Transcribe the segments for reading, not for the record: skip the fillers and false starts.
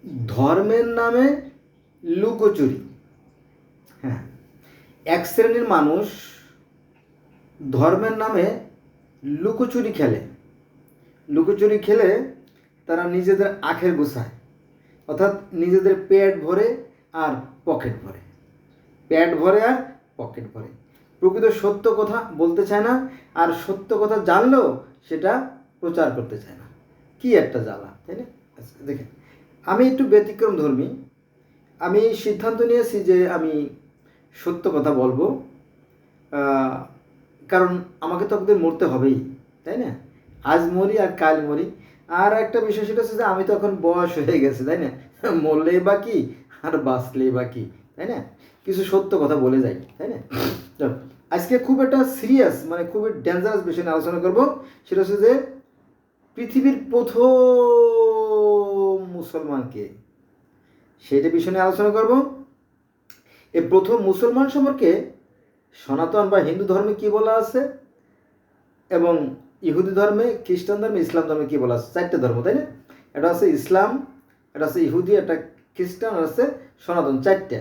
ধর্মের নামে লুকোচুরি। হ্যাঁ, এক শ্রেণীর মানুষ ধর্মের নামে লুকোচুরি খেলে। লুকোচুরি খেলে তারা নিজেদের আখের গোছায়, অর্থাৎ নিজেদের পেট ভরে আর পকেট ভরে, পেট ভরে আর পকেট ভরে। প্রকৃত সত্য কথা বলতে চায় না, আর সত্য কথা জানলেও সেটা প্রচার করতে চায় না। কি একটা জ্বালা, তাই না? দেখেন, আমি একটু ব্যতিক্রম ধর্মী। আমি সিদ্ধান্ত নিয়েছি যে আমি সত্য কথা বলবো, কারণ আমাকে তো একদিন মরতে হবেই, তাই না? আজ মরি আর কাল মরি। আর একটা বিষয় সেটা হচ্ছে যে আমি তো এখন বয়স হয়ে গেছে, তাই না? মরলেই বা কি আর বাঁচলেই বা কি, তাই না? কিছু সত্য কথা বলে যাই, তাই না? আজকে খুব একটা সিরিয়াস, মানে খুবই ডেঞ্জারাস বিষয় নিয়ে আলোচনা করবো। সেটা হচ্ছে যে পৃথিবীর প্রথম মুসলমানকে, সেইটা বিষয় নিয়ে আলোচনা করব। এই প্রথম মুসলমান সম্পর্কে সনাতন বা হিন্দু ধর্মে কি বলা আছে, এবং ইহুদি ধর্মে, খ্রিস্টান ধর্মে, ইসলাম ধর্মে কি বলা আছে। চারটে ধর্ম, তাই না? এটা হচ্ছে ইসলাম, এটা হচ্ছে ইহুদি, এটা খ্রিস্টান, আর হচ্ছে সনাতন, চারটে।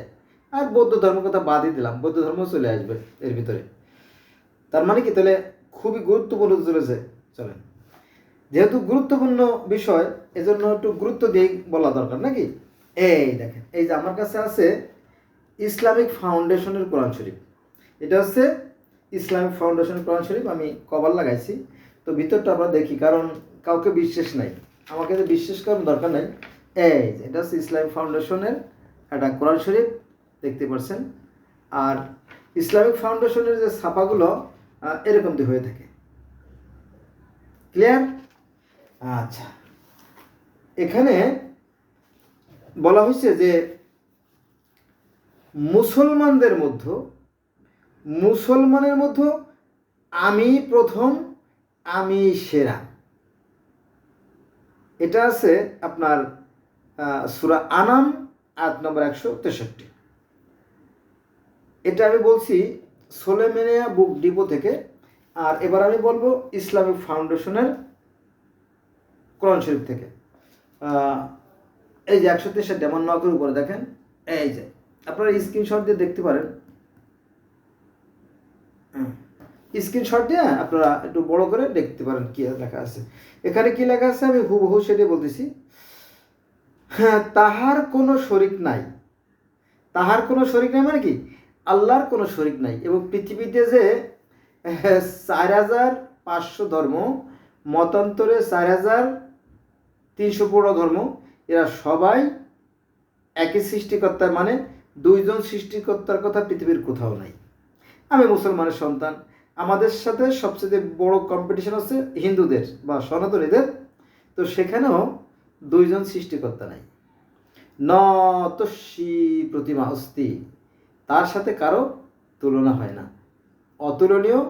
আর বৌদ্ধ ধর্মের কথা বাদই দিলাম, বৌদ্ধ ধর্ম চলে আসবে এর ভিতরে। তার মানে কি, তাহলে খুবই গুরুত্বপূর্ণ চলেছে। চলেন, যেহেতু গুরুত্বপূর্ণ বিষয়, এজন্য একটু গুরুত্ব দিয়ে বলা দরকার নাকি। এই দেখেন, এই যে আমার কাছে আছে ইসলামিক ফাউন্ডেশনের কোরআন শরীফ। এটা হচ্ছে ইসলামিক ফাউন্ডেশনের কোরআন শরীফ। আমি কভার লাগাইছি, তো ভিতরটা আমরা দেখি, কারণ কাউকে বিশ্বাস নাই, আমাকে যে বিশ্বাস করার দরকার নাই। এই যে এটা হচ্ছে ইসলামিক ফাউন্ডেশনের একটা কোরআন শরীফ, দেখতে পাচ্ছেন। আর ইসলামিক ফাউন্ডেশনের যে ছাপাগুলো এরকম দিয়ে হয়ে থাকে। ক্লিয়ার? আচ্ছা, এখানে বলা হয়েছে যে মুসলমানের মধ্যে আমি প্রথম, আমি সেরা। এটা আছে আপনার সূরা আনাম আয়াত নম্বর 163। এটা আমি বলছি সোলেমানিয়া বুক ডিপো থেকে। আর এবার আমি বলবো ইসলামিক ফাউন্ডেশনের কোরআন শরীফ থেকে। এই যে 163 ডেমন নকের উপরে দেখেন, এই যে আপনারা স্ক্রিনশট দিয়ে দেখতে পারেন। স্ক্রিনশট দিয়ে আপনারা একটু বড় করে দেখতে পারেন কি লেখা আছে। এখানে কি লেখা আছে আমি হুবহু সেটাই বলতেছি। হ্যাঁ, তাহার কোনো শরিক নাই। তাহার কোনো শরিক নাই মানে কি, আল্লাহর কোনো শরিক নাই। এবং পৃথিবীতে যে 4500 ধর্ম, মতান্তরে 4315 ধর্ম, এরা সবাই একই সৃষ্টিকর্তার, মানে দুইজন সৃষ্টিকর্তার কথা পৃথিবীর কোথাও নাই। আমি মুসলমানের সন্তান, আমাদের সাথে সবচেয়ে বড় কম্পিটিশন হচ্ছে হিন্দুদের বা সনাতনীদের। তো সেখানেও দুইজন সৃষ্টিকর্তা নাই। ন তস্যি প্রতিমা অস্তি, তার সাথে কারো তুলনা হয় না, অতুলনীয়,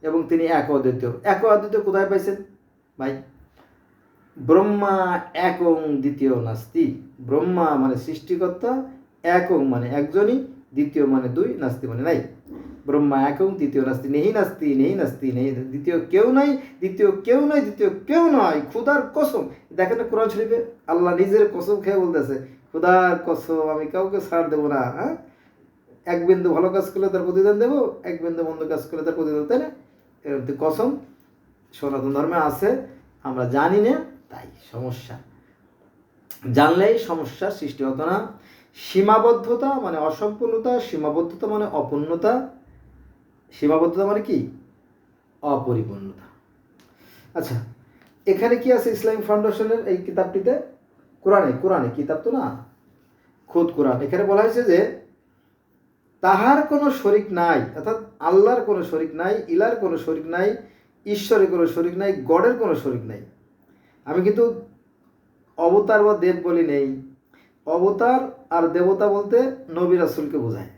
এবং তিনি এক অদ্বিতীয়। এক অদ্বিতীয় কোথায় পাইছেন ভাই? ব্রহ্মা একং দ্বিতীয় নাস্তি। ব্রহ্মা মানে সৃষ্টিকর্তা, একং মানে একজনই, দ্বিতীয় মানে দুই, নাস্তি মানে নাই। ব্রহ্মা একং দ্বিতীয় নাস্তি, নেহি নাস্তি, নেহি নাস্তি, নেহি, দ্বিতীয় কেউ নাই, দ্বিতীয় কেউ নাই, দ্বিতীয় কেউ নয়, খুদার কসম। দেখেন না কোরআন শরীফে আল্লাহ নিজের কসম খেয়ে বলতেছে, খুদার কসম আমি কাউকে ছাড় দেবো না। হ্যাঁ, এক বিন্দু ভালো কাজ করলে তার প্রতিদান দেবো, এক বিন্দু মন্দ কাজ করলে তার প্রতিদান, তাই না? এর কসম সনাতন ধর্মে আছে, আমরা জানি না, তাই সমস্যা। জানলেই সমস্যার সৃষ্টি হতো না। সীমাবদ্ধতা মানে অসম্পূর্ণতা, সীমাবদ্ধতা মানে অপূর্ণতা, সীমাবদ্ধতা মানে কি, অপরিপূর্ণতা। আচ্ছা, এখানে কি আছে ইসলামিক ফাউন্ডেশনের এই কিতাবটিতে? কোরআনে কিতাব তো না, খোদ কোরআন। এখানে বলা হয়েছে যে তাহার কোনো শরিক নাই, অর্থাৎ আল্লাহর কোনো শরিক নাই, ইলার কোনো শরিক নাই, ঈশ্বরের কোনো শরিক নাই, গডের কোনো শরিক নাই। আমি কিন্তু অবতার বা দেব বলি নেই। অবতার আর দেবতা বলতে নবী রাসূলকে বোঝায়,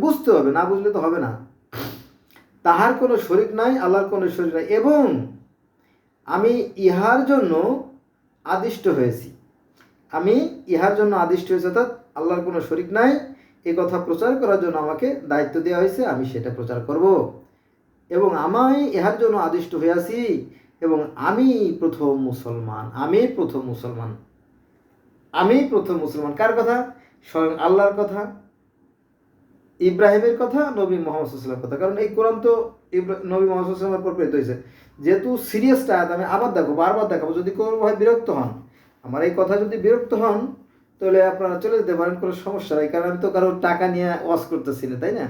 বুঝতে হবে, না বুঝলে তো হবে না। তাহার কোনো শরিক নাই, আল্লাহর কোনো শরিক নাই, এবং আমি ইহার জন্য আদিষ্ট হয়েছি। আমি ইহার জন্য আদিষ্ট হয়েছি, অর্থাৎ আল্লাহর কোনো শরিক নাই, এ কথা প্রচার করার জন্য আমাকে দায়িত্ব দেওয়া হয়েছে, আমি সেটা প্রচার করব। এবং আমি ইহার জন্য আদিষ্ট হইয়াছি, এবং আমি প্রথম মুসলমান, আমি প্রথম মুসলমান। আমি প্রথম মুসলমান। কার কথা? স্বয়ং আল্লাহর কথা, ইব্রাহিমের কথা, নবী মোহাম্মদ সাল্লাল্লাহু কথা। কারণ এই কোরআন তো নবী মোহাম্মদ সাল্লাল্লাহু উপর প্রেরিত হয়েছে। যেহেতু সিরিয়াসটা আয়াত, আমি আবার দেখো, বারবার দেখাবো। যদি কোনো ভাই বিরক্ত হন, আমার এই কথা যদি বিরক্ত হন, তাহলে আপনারা চলে যেতে পারেন, কোনো সমস্যা নাই। কারণ আমি তো কারো টাকা নিয়ে ওয়াজ করতেছি না, তাই না?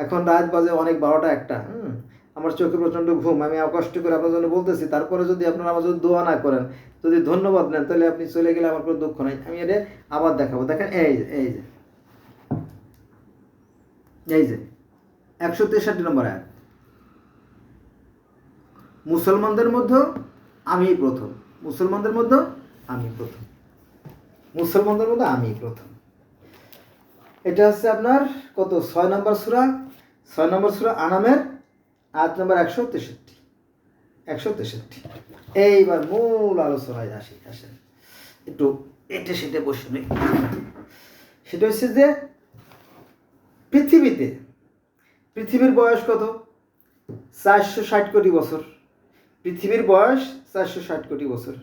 এখন রাত বাজে অনেক 12টা 1টা। আমার চোখে প্রচণ্ড ঘুম, আমি কষ্ট করে আপনার জন্য বলতেছি। তারপরে যদি আপনারা আমার জন্য দোয়া না করেন, যদি ধন্যবাদ নেন, তাহলে আপনি চলে গেলে আমার কোনো দুঃখ নাই। আমি এটা আবার দেখাবো। দেখেন, এই যে এই যে এই যে 163 নম্বর আয়াত। মুসলমানদের মধ্যে আমি প্রথম, মুসলমানদের মধ্যে আমি প্রথম, মুসলমানদের মধ্যে আমি প্রথম। এটা হচ্ছে আপনার কত 6 নম্বর সূরা, 6 নম্বর সূরা আনামের আয়াত নম্বর 163। এইবার মূল আলোচনায় আসেন একটু এটে সেটে বসে নেই। সেটা হচ্ছে যে পৃথিবীর বয়স কত? 460 কোটি বছর। পৃথিবীর বয়স 460 কোটি বছর।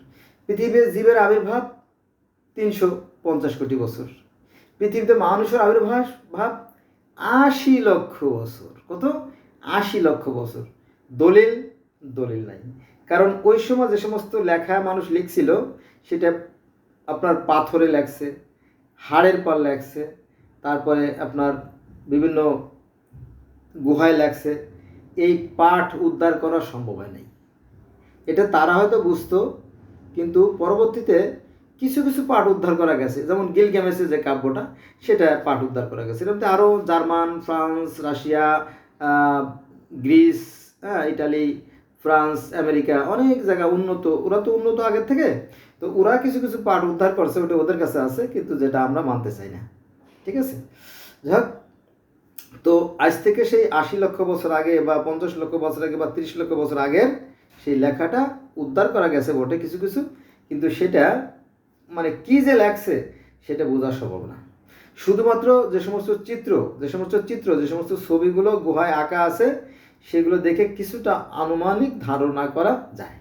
পৃথিবীর জীবের আবির্ভাব 350 কোটি বছর। পৃথিবীতে মানুষের আবির্ভাব 80 লক্ষ বছর। কত? 80 লক্ষ বছর। দলিল নাই। কারণ ওই সময় যে সমস্ত লেখা মানুষ লিখছিল, সেটা আপনার পাথরে লেখছে, হাড়ের পর লেখছে, তারপরে আপনার বিভিন্ন গুহায় লেখছে। এই পাঠ উদ্ধার করা সম্ভব হয় নাই। এটা তারা হয়তো বুঝতো, কিন্তু পরবর্তীতে কিছু কিছু পাঠ উদ্ধার করা গেছে। যেমন গিলগামেশের যে কাব্যটা, সেটা পাঠ উদ্ধার করা গেছে। এরকম আরও German, France, Russia, Greece, Italy, France, America, অনেক জায়গা উন্নত। ওরা তো উন্নত আগের থেকে, তো ওরা কিছু কিছু পাঠ উদ্ধার করছে, ওটা ওদের কাছে আছে, কিন্তু যেটা আমরা মানতে চাই না। ঠিক আছে? যাক, তো আজ থেকে সেই 80 লক্ষ বছর আগে বা 50 লক্ষ বছর আগে বা 30 লক্ষ বছর আগের সেই লেখাটা উদ্ধার করা গেছে বটে কিছু কিছু, কিন্তু সেটা মানে কি যে লেখছে সেটা বোঝা সম্ভব না। শুধুমাত্র যে সমস্ত ছবিগুলো গুহায় আঁকা আছে, সেগুলো দেখে কিছুটা আনুমানিক ধারণা করা যায়।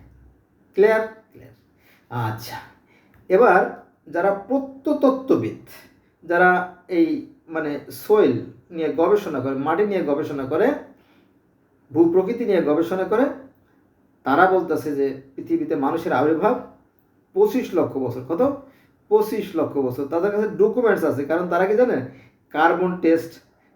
ক্লিয়ার? আচ্ছা, এবার যারা প্রত্নতত্ত্ববিদ, যারা এই মানে সোয়েল নিয়ে গবেষণা করে, মাটি নিয়ে গবেষণা করে, ভূপ্রকৃতি নিয়ে গবেষণা করে, তারা বলতেছে যে পৃথিবীতে মানুষের আবির্ভাব 25 লক্ষ বছর। কত? 25 লক্ষ বছর। তাদের কাছে ডকুমেন্টস আছে। কারণ তারা কি জানে? কার্বন টেস্ট,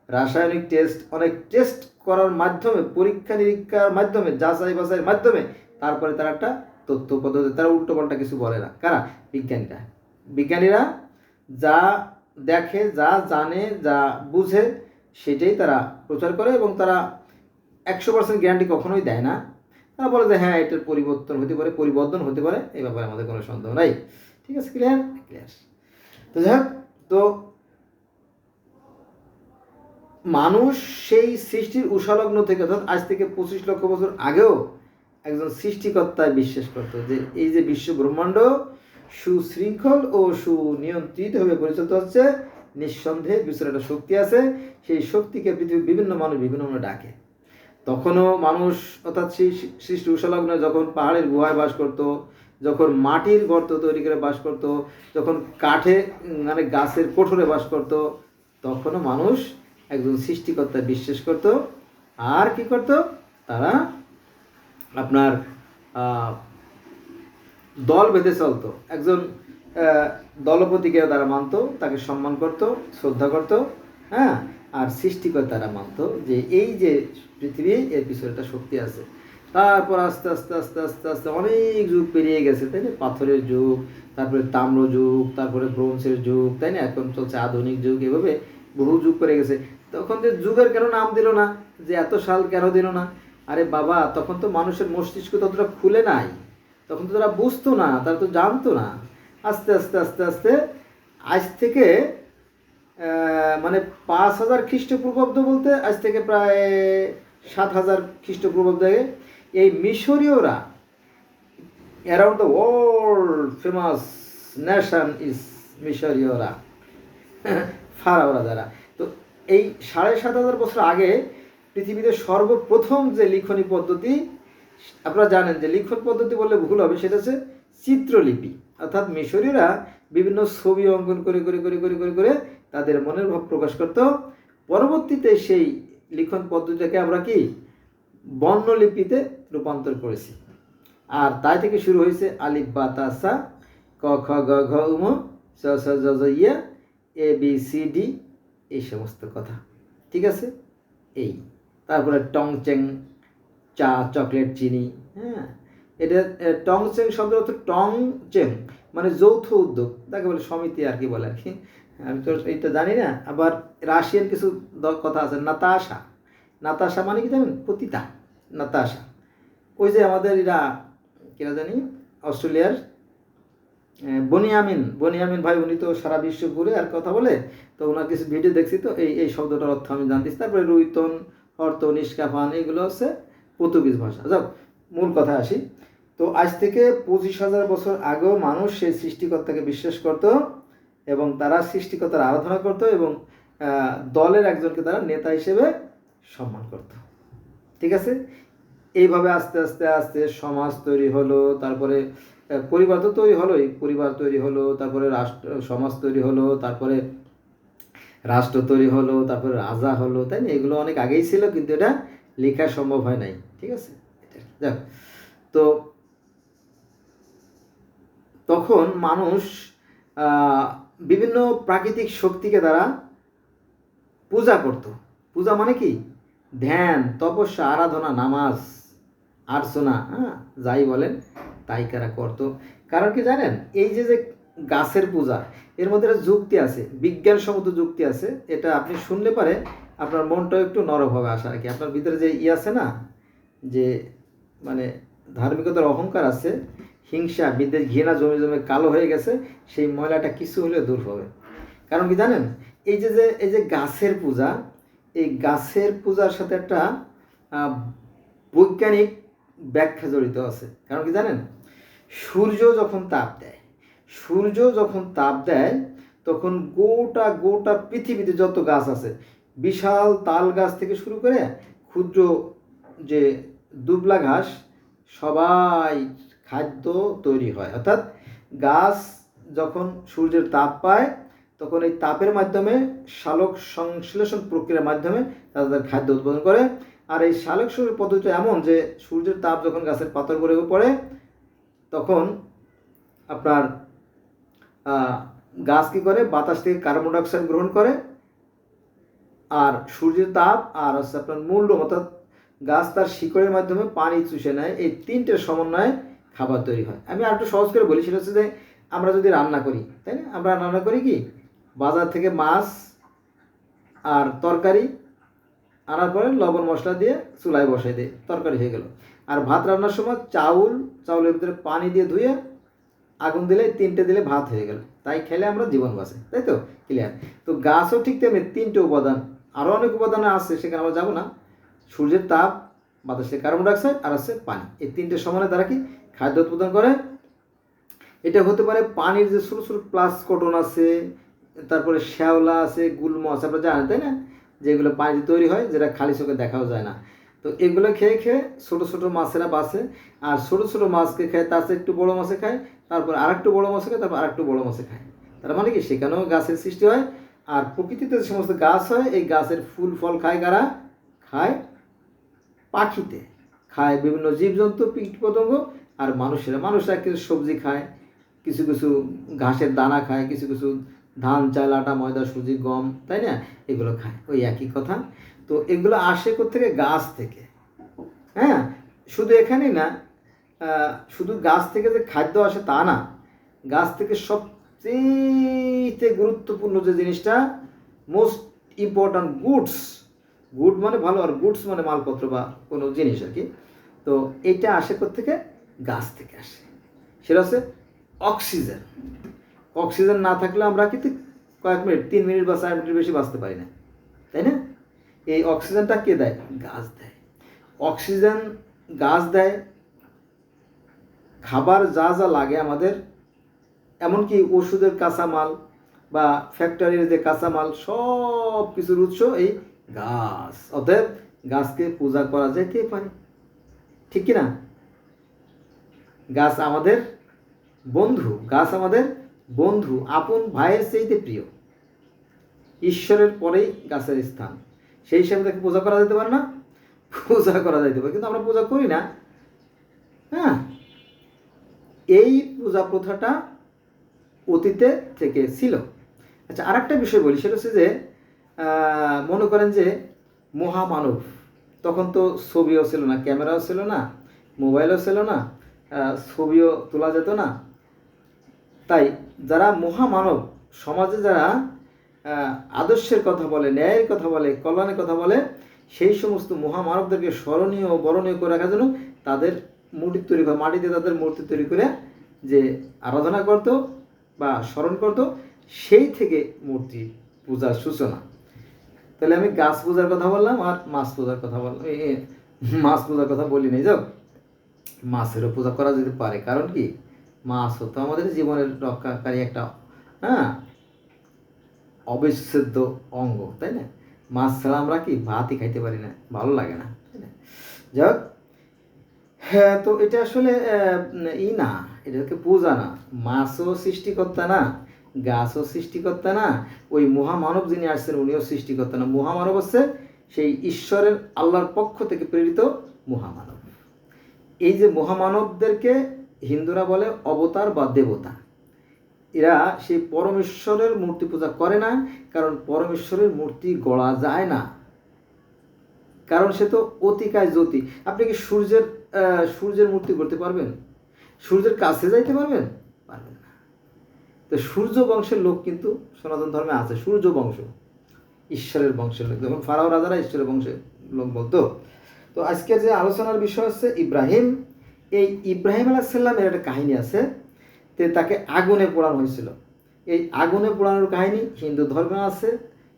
রাসায়নিক টেস্ট, অনেক টেস্ট করার মাধ্যমে, পরীক্ষা নিরীক্ষার মাধ্যমে, যাচাই বাছাইয়ের মাধ্যমে তারপরে তারা একটা তথ্য পদ্ধতি, তারা উল্টোপাল্টা কিছু বলে না। কারা? বিজ্ঞানীরা যা দেখে, যা জানে, যা বুঝে, সেটাই তারা প্রচার করে। এবং তারা 100% গ্যারান্টি কখনোই দেয় না। তারা বলে যে হ্যাঁ, এটার পরিবর্তন হতে পারে, এই ব্যাপারে আমাদের কোনো সন্দেহ নাই। ঠিক আছে? ক্লিয়ার? তো যাক, তো মানুষ সেই সৃষ্টির উষালগ্ন থেকে, অর্থাৎ আজ থেকে 25 লক্ষ বছর আগেও একজন সৃষ্টিকর্তায় বিশ্বাস করত, যে এই যে বিশ্ব ব্রহ্মাণ্ড সুশৃঙ্খল ও সুনিয়ন্ত্রিতভাবে পরিচালিত হচ্ছে, নিঃসন্দেহে বিশ্বের একটা শক্তি আছে। সেই শক্তিকে পৃথিবীর বিভিন্ন মানুষ বিভিন্ন নামে ডাকে। তখনও মানুষ, অর্থাৎ সৃষ্টি উষালগ্নে যখন পাহাড়ের গুহায় বাস করত, যখন মাটির গর্ত তৈরি করে বাস করত, যখন কাঠে মানে গাছের কোঠরে বাস করত, তখনও মানুষ একজন সৃষ্টিকর্তায় বিশ্বাস করত। আর কি করত? তারা আপনার দল বেঁধে চলতো। একজন দলপতিকে তারা মানত, তাকে সম্মান করত, শ্রদ্ধা করত। হ্যাঁ, আর সৃষ্টিকর্তারা মানত যে এই যে পৃথিবী, এর পিছনে একটা শক্তি আছে। তারপর আস্তে আস্তে আস্তে আস্তে আস্তে অনেক যুগ পেরিয়ে গেছে, তাই না? পাথরের যুগ, তারপরে তাম্র যুগ, তারপরে ব্রোঞ্জের যুগ, তাই না? এখন চলছে আধুনিক যুগ। এভাবে বহু যুগ পেরিয়ে গেছে। তখন যে যুগের কেন নাম দিল না, যে এত সাল কেন দিল না? আরে বাবা, তখন তো মানুষের মস্তিষ্ক ততটা খুলে নাই, তখন তো তারা বুঝতো না, তারা তো জানতো না। আস্তে আস্তে আস্তে আস্তে আজ থেকে মানে 5000 খ্রিস্টপূর্বাব্দ বলতে আজ থেকে প্রায় 7000 খ্রিস্টপূর্বাব্দে এই মিশরীয়রা, around the world famous nation is মিশরীয়রা, ফারাওরা যারা। তো এই 7500 বছর আগে পৃথিবীতে সর্বপ্রথম যে লিখনী পদ্ধতি, আপনারা জানেন যে লিখন পদ্ধতি বললে ভুল হবে, সেটা হচ্ছে চিত্রলিপি। অর্থাৎ মিশরীয়রা বিভিন্ন ছবি অঙ্কন করে করে করে করে করে করে তাদের মনের ভাব প্রকাশ করত। পরবর্তীতে সেই লিখন পদ্ধতিটাকে আমরা কি বর্ণলিপিতে রূপান্তর করেছি। আর তাই থেকে শুরু হয়েছে আলিফ বা তা সা, ক খ গ ঘ উম, চ ছ জ ঝ ইয়া, এ বি সি ডি, এই সমস্ত কথা। ঠিক আছে, এই তারপরে টং চেং, চা, চকলেট, চিনি। হ্যাঁ, এটা টং চেং শব্দ অর্থ টং চেং মানে যৌথ উদ্যোগ, তাকে বলে সমিতি আর কি বলে আর কি। আমি তো এইটা জানি না। আবার রাশিয়ান কিছু কথা আছে, নাতাশা। নাতাশা মানে কি জানেন? পতিতা, নাতাশা। ওই যে আমাদের এরা কিনা জানি অস্ট্রেলিয়ার বনিয়ামিন ভাই, উনি তো সারা বিশ্ব ঘুরে আর কথা বলে, তো ওনার কিছু ভিডিও দেখছি, তো এই শব্দটার অর্থ আমি জানতেছি। তারপরে রুইতন, হর্ত, নিষ্কাফান, এগুলো হচ্ছে পর্তুগিজ ভাষা। যাক, মূল কথা আসি। তো আজ থেকে 25,000 বছর আগেও মানুষ সেই সৃষ্টিকর্তাকে বিশ্বাস করত এবং তারা সৃষ্টিকর্তার আরাধনা করত এবং দলের একজনকে তারা নেতা হিসেবে সম্মান করত। ঠিক আছে, এইভাবে আস্তে আস্তে আস্তে সমাজ তৈরি হলো, তারপরে পরিবার তো তৈরি হলোই, পরিবার তৈরি হলো, তারপরে সমাজ তৈরি হলো, তারপরে রাষ্ট্র তৈরি হলো, তারপরে রাজা হলো, তাই না? এগুলো অনেক আগেই ছিল, কিন্তু এটা লেখা সম্ভব হয় নাই। ঠিক আছে, যাক, তো তখন মানুষ বিভিন্ন প্রাকৃতিক শক্তিকে দ্বারা পূজা করত। পূজা মানে কি? ধ্যান, তপস্যা, আরাধনা, নামাজ, আর্চনা, হ্যাঁ, যাই বলেন তাই কারা করতো। কারণ কি জানেন? এই যে যে গাছের পূজা, এর মধ্যে একটা যুক্তি আছে, বিজ্ঞানসম্মত যুক্তি আছে। এটা আপনি শুনলে পারে আপনার মনটাও একটু নরম হবে আসা আর কি। আপনার ভিতরে যে আছে না, যে মানে ধার্মিকতার অহংকার আছে, হিংসা, বিদ্বেষ, ঘৃণা জমে জমে কালো হয়ে গেছে, সেই ময়লাটা কিছু হলেও দূর হবে। কারণ কি জানেন? এই যে গাছের পূজা, এই গাছের পূজার সাথে একটা বৈজ্ঞানিক ব্যাখ্যা জড়িত আছে। কারণ কি জানেন? সূর্য যখন তাপ দেয় তখন গোটা পৃথিবীতে যত গাছ আছে, বিশাল তাল গাছ থেকে শুরু করে ক্ষুদ্র যে দুবলা ঘাস, সবাই খাদ্য তৈরি হয়। অর্থাৎ গাছ যখন সূর্যের তাপ পায় তখন এই তাপের মাধ্যমে সালোক সংশ্লেষণ প্রক্রিয়ার মাধ্যমে তাদের খাদ্য উৎপাদন করে। আর এই সালোক সংশ্লেষণ পদ্ধতিটা এমন যে সূর্যের তাপ যখন গাছের পাতার উপরে পড়ে তখন আপনার গাছ কী করে? বাতাস থেকে কার্বন ডাইঅক্সাইড গ্রহণ করে, আর সূর্যের তাপ আর হচ্ছে আপনার মূল্য, অর্থাৎ গাছ তার শিকড়ের মাধ্যমে পানি চুষে নেয়। এই তিনটের সমন্বয়ে খাবার তৈরি হয়। আমি আর একটু সহজ করে বলি, সেটা হচ্ছে যে আমরা যদি রান্না করি, তাই না? আমরা রান্না করি কি? বাজার থেকে মাছ আর তরকারি আনার পরে লবণ মশলা দিয়ে চুলায় বসাই দিই, তরকারি হয়ে গেল। আর ভাত রান্নার সময় চাউলের ভিতরে পানি দিয়ে ধুয়ে আগুন দিলে, তিনটে দিলে ভাত হয়ে গেল। তাই খেলে আমরা জীবন বাঁচে, তাই তো? ক্লিয়ার? তো গাছও ঠিক তেমনি তিনটে উপাদান, আরও অনেক উপাদান আছে, সেখানে আমরা যাবো না। সূর্যের তাপ, বাতাসে কার্বন ডাইঅক্সাইড আর আছে পানি, এই তিনটে সমানে তারা কি খাদ্য উৎপাদন করে। এটা হতে পারে পানির যে ছোটো ছোটো প্লাসকটন আছে, তারপরে শ্যাওলা আছে, গুল্ম আছে, আপনারা জানেন তাই না? যেগুলো পানিতে তৈরি হয়, যেটা খালি চোখে দেখাও যায় না। তো এগুলো খেয়ে খেয়ে ছোটো ছোটো মাছেরা বাঁচে, আর ছোটো ছোটো মাছকে খায়, তার চেয়ে একটু বড়ো মাছে খায়, তারপর আরেকটু বড়ো মাছে খায়, তারপর আরেকটু বড়ো মাছে খায়। তার মানে কি সেখানেও গাছের সৃষ্টি হয়। আর প্রকৃতিতে যে সমস্ত গাছ হয়, এই গাছের ফুল ফল খায় কারা? খায় পাখিতে, খায় বিভিন্ন জীবজন্তু, কীট পতঙ্গ, আর মানুষরা কিছু সবজি খায়, কিছু কিছু ঘাসের দানা খায়, কিছু কিছু ধান, চাল, আটা, ময়দা, সুজি, গম, তাই না? এগুলো খায়, ওই একই কথা। তো এগুলো আসে কোত্থেকে? গাছ থেকে। হ্যাঁ, শুধু এখানেই না, শুধু গাছ থেকে যে খাদ্য আসে তা না, গাছ থেকে সবচেয়ে গুরুত্বপূর্ণ যে জিনিসটা, মোস্ট ইম্পর্ট্যান্ট গুড মানে ভালো, আর গুডস মানে মালপত্র বা কোনো জিনিস আর কি। তো এটা আসে কোত্থেকে? গাছ থেকে আসে। সেটা হচ্ছে অক্সিজেন। অক্সিজেন না থাকলে আমরা কিন্তু কয়েক মিনিট, 3 মিনিট বা 4 মিনিটের বেশি বাঁচতে পারি না, তাই না? এই অক্সিজেনটা কে দেয়? গাছ দেয়। অক্সিজেন গাছ দেয়। খাবার যা যা লাগে আমাদের, এমনকি ওষুধের কাঁচামাল বা ফ্যাক্টরির যে কাঁচামাল, সব কিছুর উৎস এই গাছ। অতএব গাছকে পূজা করা যেতে পারে, ঠিক কিনা? গাছ আমাদের বন্ধু, গাছ আমাদের বন্ধু আপন ভাইয়ের চাইতে প্রিয়, ঈশ্বরের পরেই গাছের স্থান, সেই হিসাবে তাকে পূজা করা যেতে পারে না? পূজা করা যেতে পারে, কিন্তু আমরা পূজা করি না। হ্যাঁ, এই পূজা প্রথাটা অতীতে থেকে ছিল। আচ্ছা, আর একটা বিষয় বলি, সেটা হচ্ছে যে মনে করেন যে মহামানব, তখন তো ছবিও ছিল না, ক্যামেরাও ছিল না, মোবাইলও ছিল না, ছবিও তোলা যেত না। তাই যারা মহামানব, সমাজে যারা আদর্শের কথা বলে, ন্যায়ের কথা বলে, কল্যাণের কথা বলে, সেই সমস্ত মহামানবদেরকে স্মরণীয় ও বরণীয় করে রাখার জন্য তাদের মূর্তি তৈরি করে, মাটিতে তাদের মূর্তি তৈরি করে যে আরাধনা করত বা স্মরণ করত, সেই থেকে মূর্তি পূজার সূচনা। তাহলে আমি গাছ পূজার কথা বললাম আর মাছ পূজার কথা বললাম, মাছ পূজার কথা বলি নাই। যাও, মাছেরও পূজা করা যেতে পারে, কারণ কি মাছ হতো আমাদের জীবনের রক্ষাকারী একটা অবিচ্ছেদ্য অঙ্গ, তাই না? মাছ ছাড়া আমরা কি ভাতই খাইতে পারি না, ভালো লাগে না, তাই না? যাক, হ্যাঁ, তো এটা আসলে না, এটাকে পূজা না। মাছও সৃষ্টিকর্তা না, গাছও সৃষ্টিকর্তা না, ওই মহামানব যিনি আসছেন উনিও সৃষ্টিকর্তা না। মহামানব হচ্ছে সেই ঈশ্বরের আল্লাহর পক্ষ থেকে প্রেরিত মহামানব। এই যে মহামানবদেরকে হিন্দুরা বলে অবতার বা দেবতা। এরা সেই পরমেশ্বরের মূর্তি পূজা করে না, কারণ পরমেশ্বরের মূর্তি গড়া যায় না, কারণ সে তো অতিকায় জ্যোতি। আপনি কি সূর্যের মূর্তি করতে পারবেন? সূর্যের কাছে যাইতে পারবেন? পারবেন না। তো সূর্য বংশের লোক কিন্তু সনাতন ধর্মে আছে, সূর্য বংশ, ঈশ্বরের বংশের লোক। যখন ফারাও রাজারা ঈশ্বরের বংশের লোক বলতো। তো আজকের যে আলোচনার বিষয় হচ্ছে ইব্রাহিম। এই ইব্রাহিম আলাইহিস সালামের একটা কাহিনী আছে, তাকে আগুনে পোড়ানো হয়েছিল। এই আগুনে পোড়ানোর কাহিনী হিন্দু ধর্মে আছে,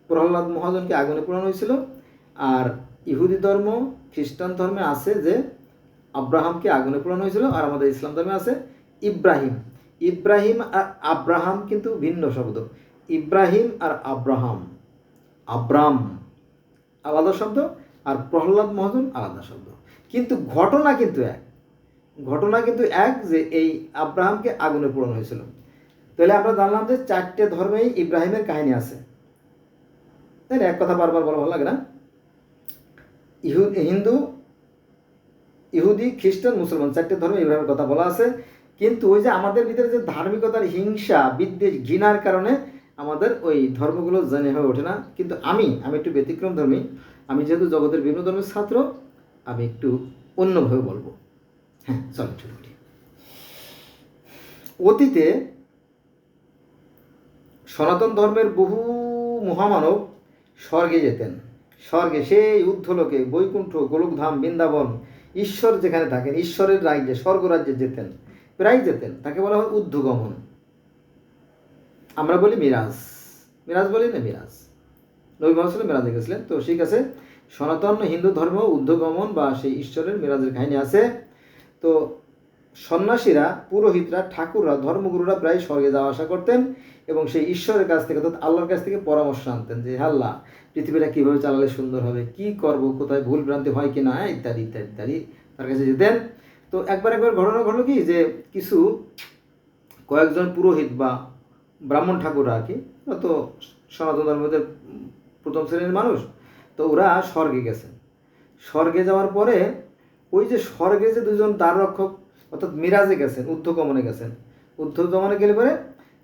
প্রহ্লাদ মহাজনকে আগুনে পোড়ানো হয়েছিল। আর ইহুদি ধর্ম, খ্রিস্টান ধর্মে আছে যে আব্রাহামকে আগুনে পোড়ানো হয়েছিল। আর আমাদের ইসলাম ধর্মে আছে ইব্রাহিম। ইব্রাহিম আর আব্রাহাম কিন্তু ভিন্ন শব্দ। ইব্রাহিম আর আব্রাম আলাদা শব্দ, আর প্রহ্লাদ মহাজন আলাদা শব্দ, কিন্তু ঘটনা কিন্তু এক যে এই আব্রাহামকে আগুনে পোড়ানো হয়েছিল। তাহলে আমরা জানলাম যে 4টে ধর্মেই ইব্রাহিমের কাহিনী আছে, তাই না? এক কথা বারবার বলা ভালো লাগে না? হিন্দু, ইহুদি, খ্রিস্টান, মুসলমান, 4টে ধর্মে ইব্রাহিমের কথা বলা আছে। কিন্তু ওই যে আমাদের ভিতরে যে ধার্মিকতার হিংসা, বিদ্বেষ, ঘৃণার কারণে আমাদের ওই ধর্মগুলো জেনে হয়ে ওঠে না। কিন্তু আমি একটু ব্যতিক্রম ধর্মী। আমি যেহেতু জগতের বিভিন্ন ধর্মের ছাত্র, আমি একটু অন্যভাবে বলবো। হ্যাঁ, চলো শুরু করি। অতীতে সনাতন ধর্মের বহু মহামানব স্বর্গে যেতেন। স্বর্গে, সেই ঊর্ধ্বলোকে, বৈকুণ্ঠ, গোলকধাম, বৃন্দাবন, ঈশ্বর যেখানে থাকেন, ঈশ্বরের রাজ্যে, স্বর্গরাজ্যে যেতেন, প্রায় যেতেন। তাকে বলা হয় ঊর্ধ্বগমন। আমরা বলি মিরাজ, বলি না মিরাজ। নবী মুহাম্মদ মিরাজে গেছিলেন। তো ঠিক আছে, সনাতন হিন্দু ধর্ম ঊর্ধ্বগমন বা সেই ঈশ্বরের মিরাজের কাহিনী আছে। তো সন্ন্যাসীরা, পুরোহিতরা, ঠাকুররা, ধর্মগুরুরা প্রায় স্বর্গে যাওয়া আসা করতেন এবং সেই ঈশ্বরের কাছ থেকে, অর্থাৎ আল্লাহর কাছ থেকে পরামর্শ আনতেন যে আল্লাহ, পৃথিবীটা কীভাবে চালালে সুন্দর হবে, কি করব, কোথায় ভুল ভ্রান্তি হয় কি না, ইত্যাদি ইত্যাদি ইত্যাদি তার কাছে যেতেন। তো একবার ঘটনা ঘটলো কি, যে কয়েকজন পুরোহিত বা ব্রাহ্মণ ঠাকুররা আর কি, ওরা তো সনাতন ধর্মের প্রথম শ্রেণীর মানুষ, তো ওরা স্বর্গে গেছেন। স্বর্গে যাওয়ার পরে ওই যে স্বর্গে যে দুজন দ্বার রক্ষক, অর্থাৎ মিরাজে গেছেন, ঊর্ধ্বগমনে গেছেন। ঊর্ধ্বগমনে গেলে পরে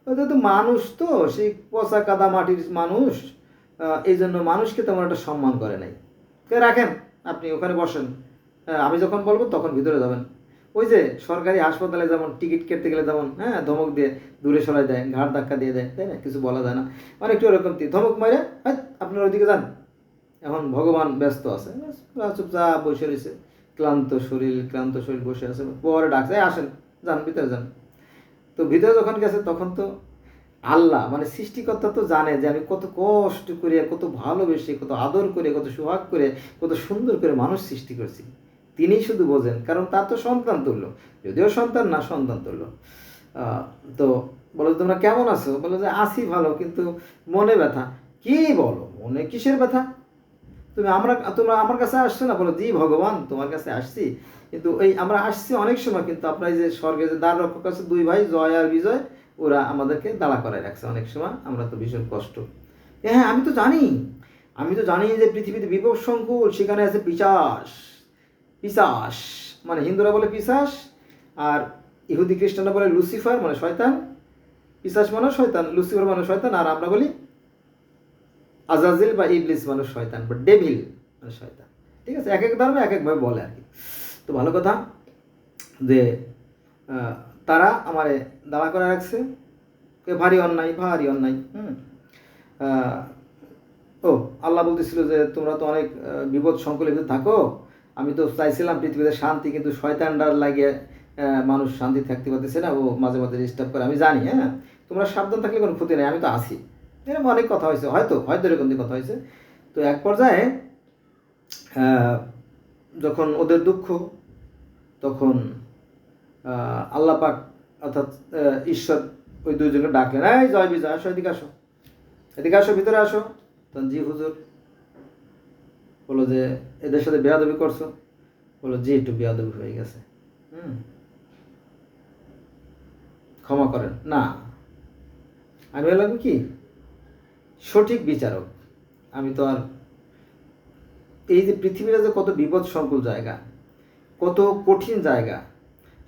ওদের তো মানুষ, তো সেই পচা কাদা মাটির মানুষ, এই জন্য মানুষকে তেমন একটা সম্মান করে নাই। রাখেন, আপনি ওখানে বসেন, আমি যখন বলবো তখন ভিতরে যাবেন। ওই যে সরকারি হাসপাতালে যেমন টিকিট কেটে গেলে যেমন ধমক দিয়ে দূরে সরাই দেয়, ঘাড় ধাক্কা দিয়ে দেয়, তাই না? কিছু বলা যায় না, অনেকটা ওরকম ধমক মারে, আপনার ওইদিকে যান, এখন ভগবান ব্যস্ত আছে, চুপচাপ বসে রয়েছে, ক্লান্ত শরীর বসে আছে। পরে ডাকছে, আসেন, যান, ভিতরে যান। তো ভিতরে যখন গেছে তখন তো আল্লাহ মানে সৃষ্টিকর্তা তো জানে যে আমি কত কষ্ট করে, কত ভালোবেসে, কত আদর করে, কত সোহাগ করে, কত সুন্দর করে মানুষ সৃষ্টি করছি। তিনিই শুধু বোঝেন, কারণ তার তো সন্তান তুল্য, যদিও সন্তান না, সন্তান তুল্য। তো বলো, তোমরা কেমন আছো? বলো যে আছি ভালো, কিন্তু মনে ব্যথা। কি বলো, মনে কিসের ব্যথা? তোমরা আমার কাছে আসছো না? বলো, জি ভগবান, তোমার কাছে আসছি, কিন্তু আমরা আসছি অনেক সময়, কিন্তু আপনার যে স্বর্গে যে দ্বার রক্ষক আছে, দুই ভাই, জয় আর বিজয়, ওরা আমাদেরকে দাঁড়া করায় রাখছে অনেক সময়, আমরা তো ভীষণ কষ্ট। হ্যাঁ, আমি তো জানি যে পৃথিবীতে বিপদ সংকুল, সেখানে আছে পিশাচ, মানে হিন্দুরা বলে পিশাচ, আর ইহুদি খ্রিস্টানরা বলে লুসিফার মানে শয়তান। পিশাচ মানে শয়তান, লুসিফার মানে শয়তান, আর আমরা বলি আজাজিল বা ইবলিস মানে শয়তান বা ডেভিল মানে শয়তান। ঠিক আছে, এক এক ধর্মে এক একভাবে বলে আর কি। তো ভালো কথা যে তারা আমারে দাঁড়া করে রাখছে, ভারী অন্যায়। ও আল্লাহ বলতেছিল যে তোমরা তো অনেক বিপদ সংকুলের ভিতরে থাকো, আমি তো চাইছিলাম পৃথিবীতে শান্তি, কিন্তু শয়তানডার লাগিয়ে মানুষ শান্তি থাকতে পারতেছে না, ও মাঝে মাঝে ডিস্টার্ব করে, আমি জানি। হ্যাঁ, তোমরা সাবধান থাকলে কোনো ক্ষতি নেই, আমি তো আছি। এরকম অনেক কথা হয়েছে, হয়তো এরকম কথা হয়েছে। তো এক পর্যায়ে যখন ওদের দুঃখ, তখন আল্লাহ পাক অর্থাৎ ঈশ্বর ওই দুইজনকে ডাকলেন, এই জয় বিজয় আসো, এদিকে আসো, ভিতরে আসো। তখন জি হুজুর। বলো যে এদের সাথে বেয়াদবি করছো? বলো জি, একটু বেয়াদবি হয়ে গেছে, ক্ষমা করেন। না, আমি বললাম কি সঠিক বিচারক। আমি তো আর এই যে পৃথিবীটা যে কত বিপদ সংকুল জায়গা, কত কঠিন জায়গা,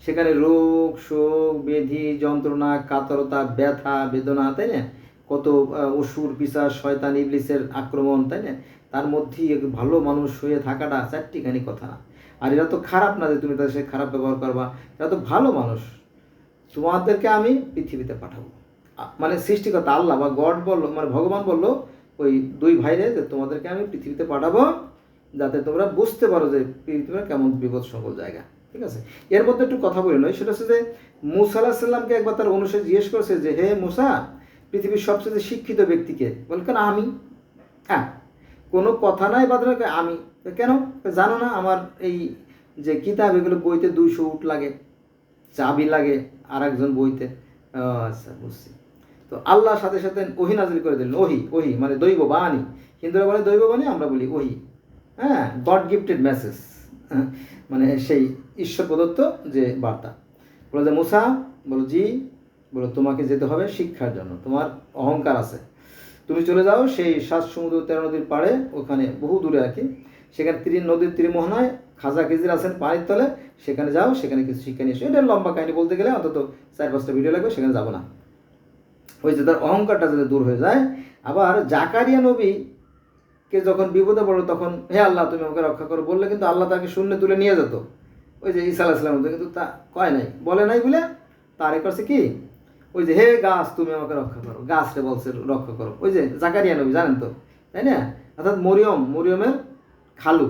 সেখানে রোগ শোক ব্যাধি যন্ত্রণা কাতরতা ব্যথা বেদনা, তাই না, কত অসুর পিশাচ শয়তান ইবলিসের আক্রমণ, তাই না, তার মধ্যেই ভালো মানুষ হয়ে থাকাটা চারটিখানি কথা না। আর এরা তো খারাপ না যে তুমি তাদের সাথে খারাপ ব্যবহার করবা, এরা তো ভালো মানুষ। তোমাদেরকে আমি পৃথিবীতে পাঠাবো, মানে সৃষ্টিকর্তা আল্লাহ বা গড বললো, মানে ভগবান বললো ওই দুই ভাইরে যে তোমাদেরকে আমি পৃথিবীতে পাঠাবো, যাতে তোমরা বুঝতে পারো যে পৃথিবীর কেমন বিপদ সকল জায়গা। ঠিক আছে, এর মধ্যে একটু কথা বলে নয়, সেটা হচ্ছে যে মুসা আলাইহিস সালামকে একবার তার অনুসারী জিজ্ঞেস করেছে যে হে মুসা, পৃথিবীর সবচেয়ে শিক্ষিত ব্যক্তিকে? বলে কেন আমি? হ্যাঁ, কোনো কথা নাই বাদরা, আমি। কেন জানো না আমার এই যে কিতাব, এগুলো বইতে 200 উট লাগে, চাবি লাগে আর একজন বইতে। আচ্ছা, বুঝছি। তো আল্লাহর সাথে সাথে ওহি নাজিল করে দিলেন। ওহি মানে দৈব বাণী, হিন্দুরা বলে দৈব বাণী, আমরা বলি ওহি। হ্যাঁ, গড গিফটেড মেসেজ, মানে সেই ঈশ্বর প্রদত্ত যে বার্তা। বলো যে মুসা, বলো জি, বলো তোমাকে যেতে হবে শিক্ষার জন্য, তোমার অহংকার আছে, তুমি চলে যাও সেই 7 সমুদ্র 13 নদীর পাড়ে, ওখানে বহু দূরে আর কি, সেখানে নদীর তীরমোহনায় খাজা খিজির আছেন পানির তলে, সেখানে যাও, সেখানে কিছু শিক্ষা নিয়ে এসো। এটা লম্বা কাহিনী, বলতে গেলে অন্তত 4-5টা ভিডিও লাগবে, সেখানে যাবো না। ওই যে তার অহংকারটা যাতে দূর হয়ে যায়। আবার জাকারিয়া নবীকে যখন বিপদে পড়লো, তখন হে আল্লাহ তুমি আমাকে রক্ষা করো বললে, কিন্তু আল্লাহ তাকে শূন্য তুলে নিয়ে যেত, ওই যে ঈসা আলাইহিস সালাম, কিন্তু তা কয় নাই, বলে নাই বলে তারে করছে কি, ওই যে হে গাছ তুমি আমাকে রক্ষা করো, গাছটা বলছে রক্ষা করো। ওই যে জাকারিয়া নবী, জানেন তো, তাই না, অর্থাৎ মরিয়মের খালু,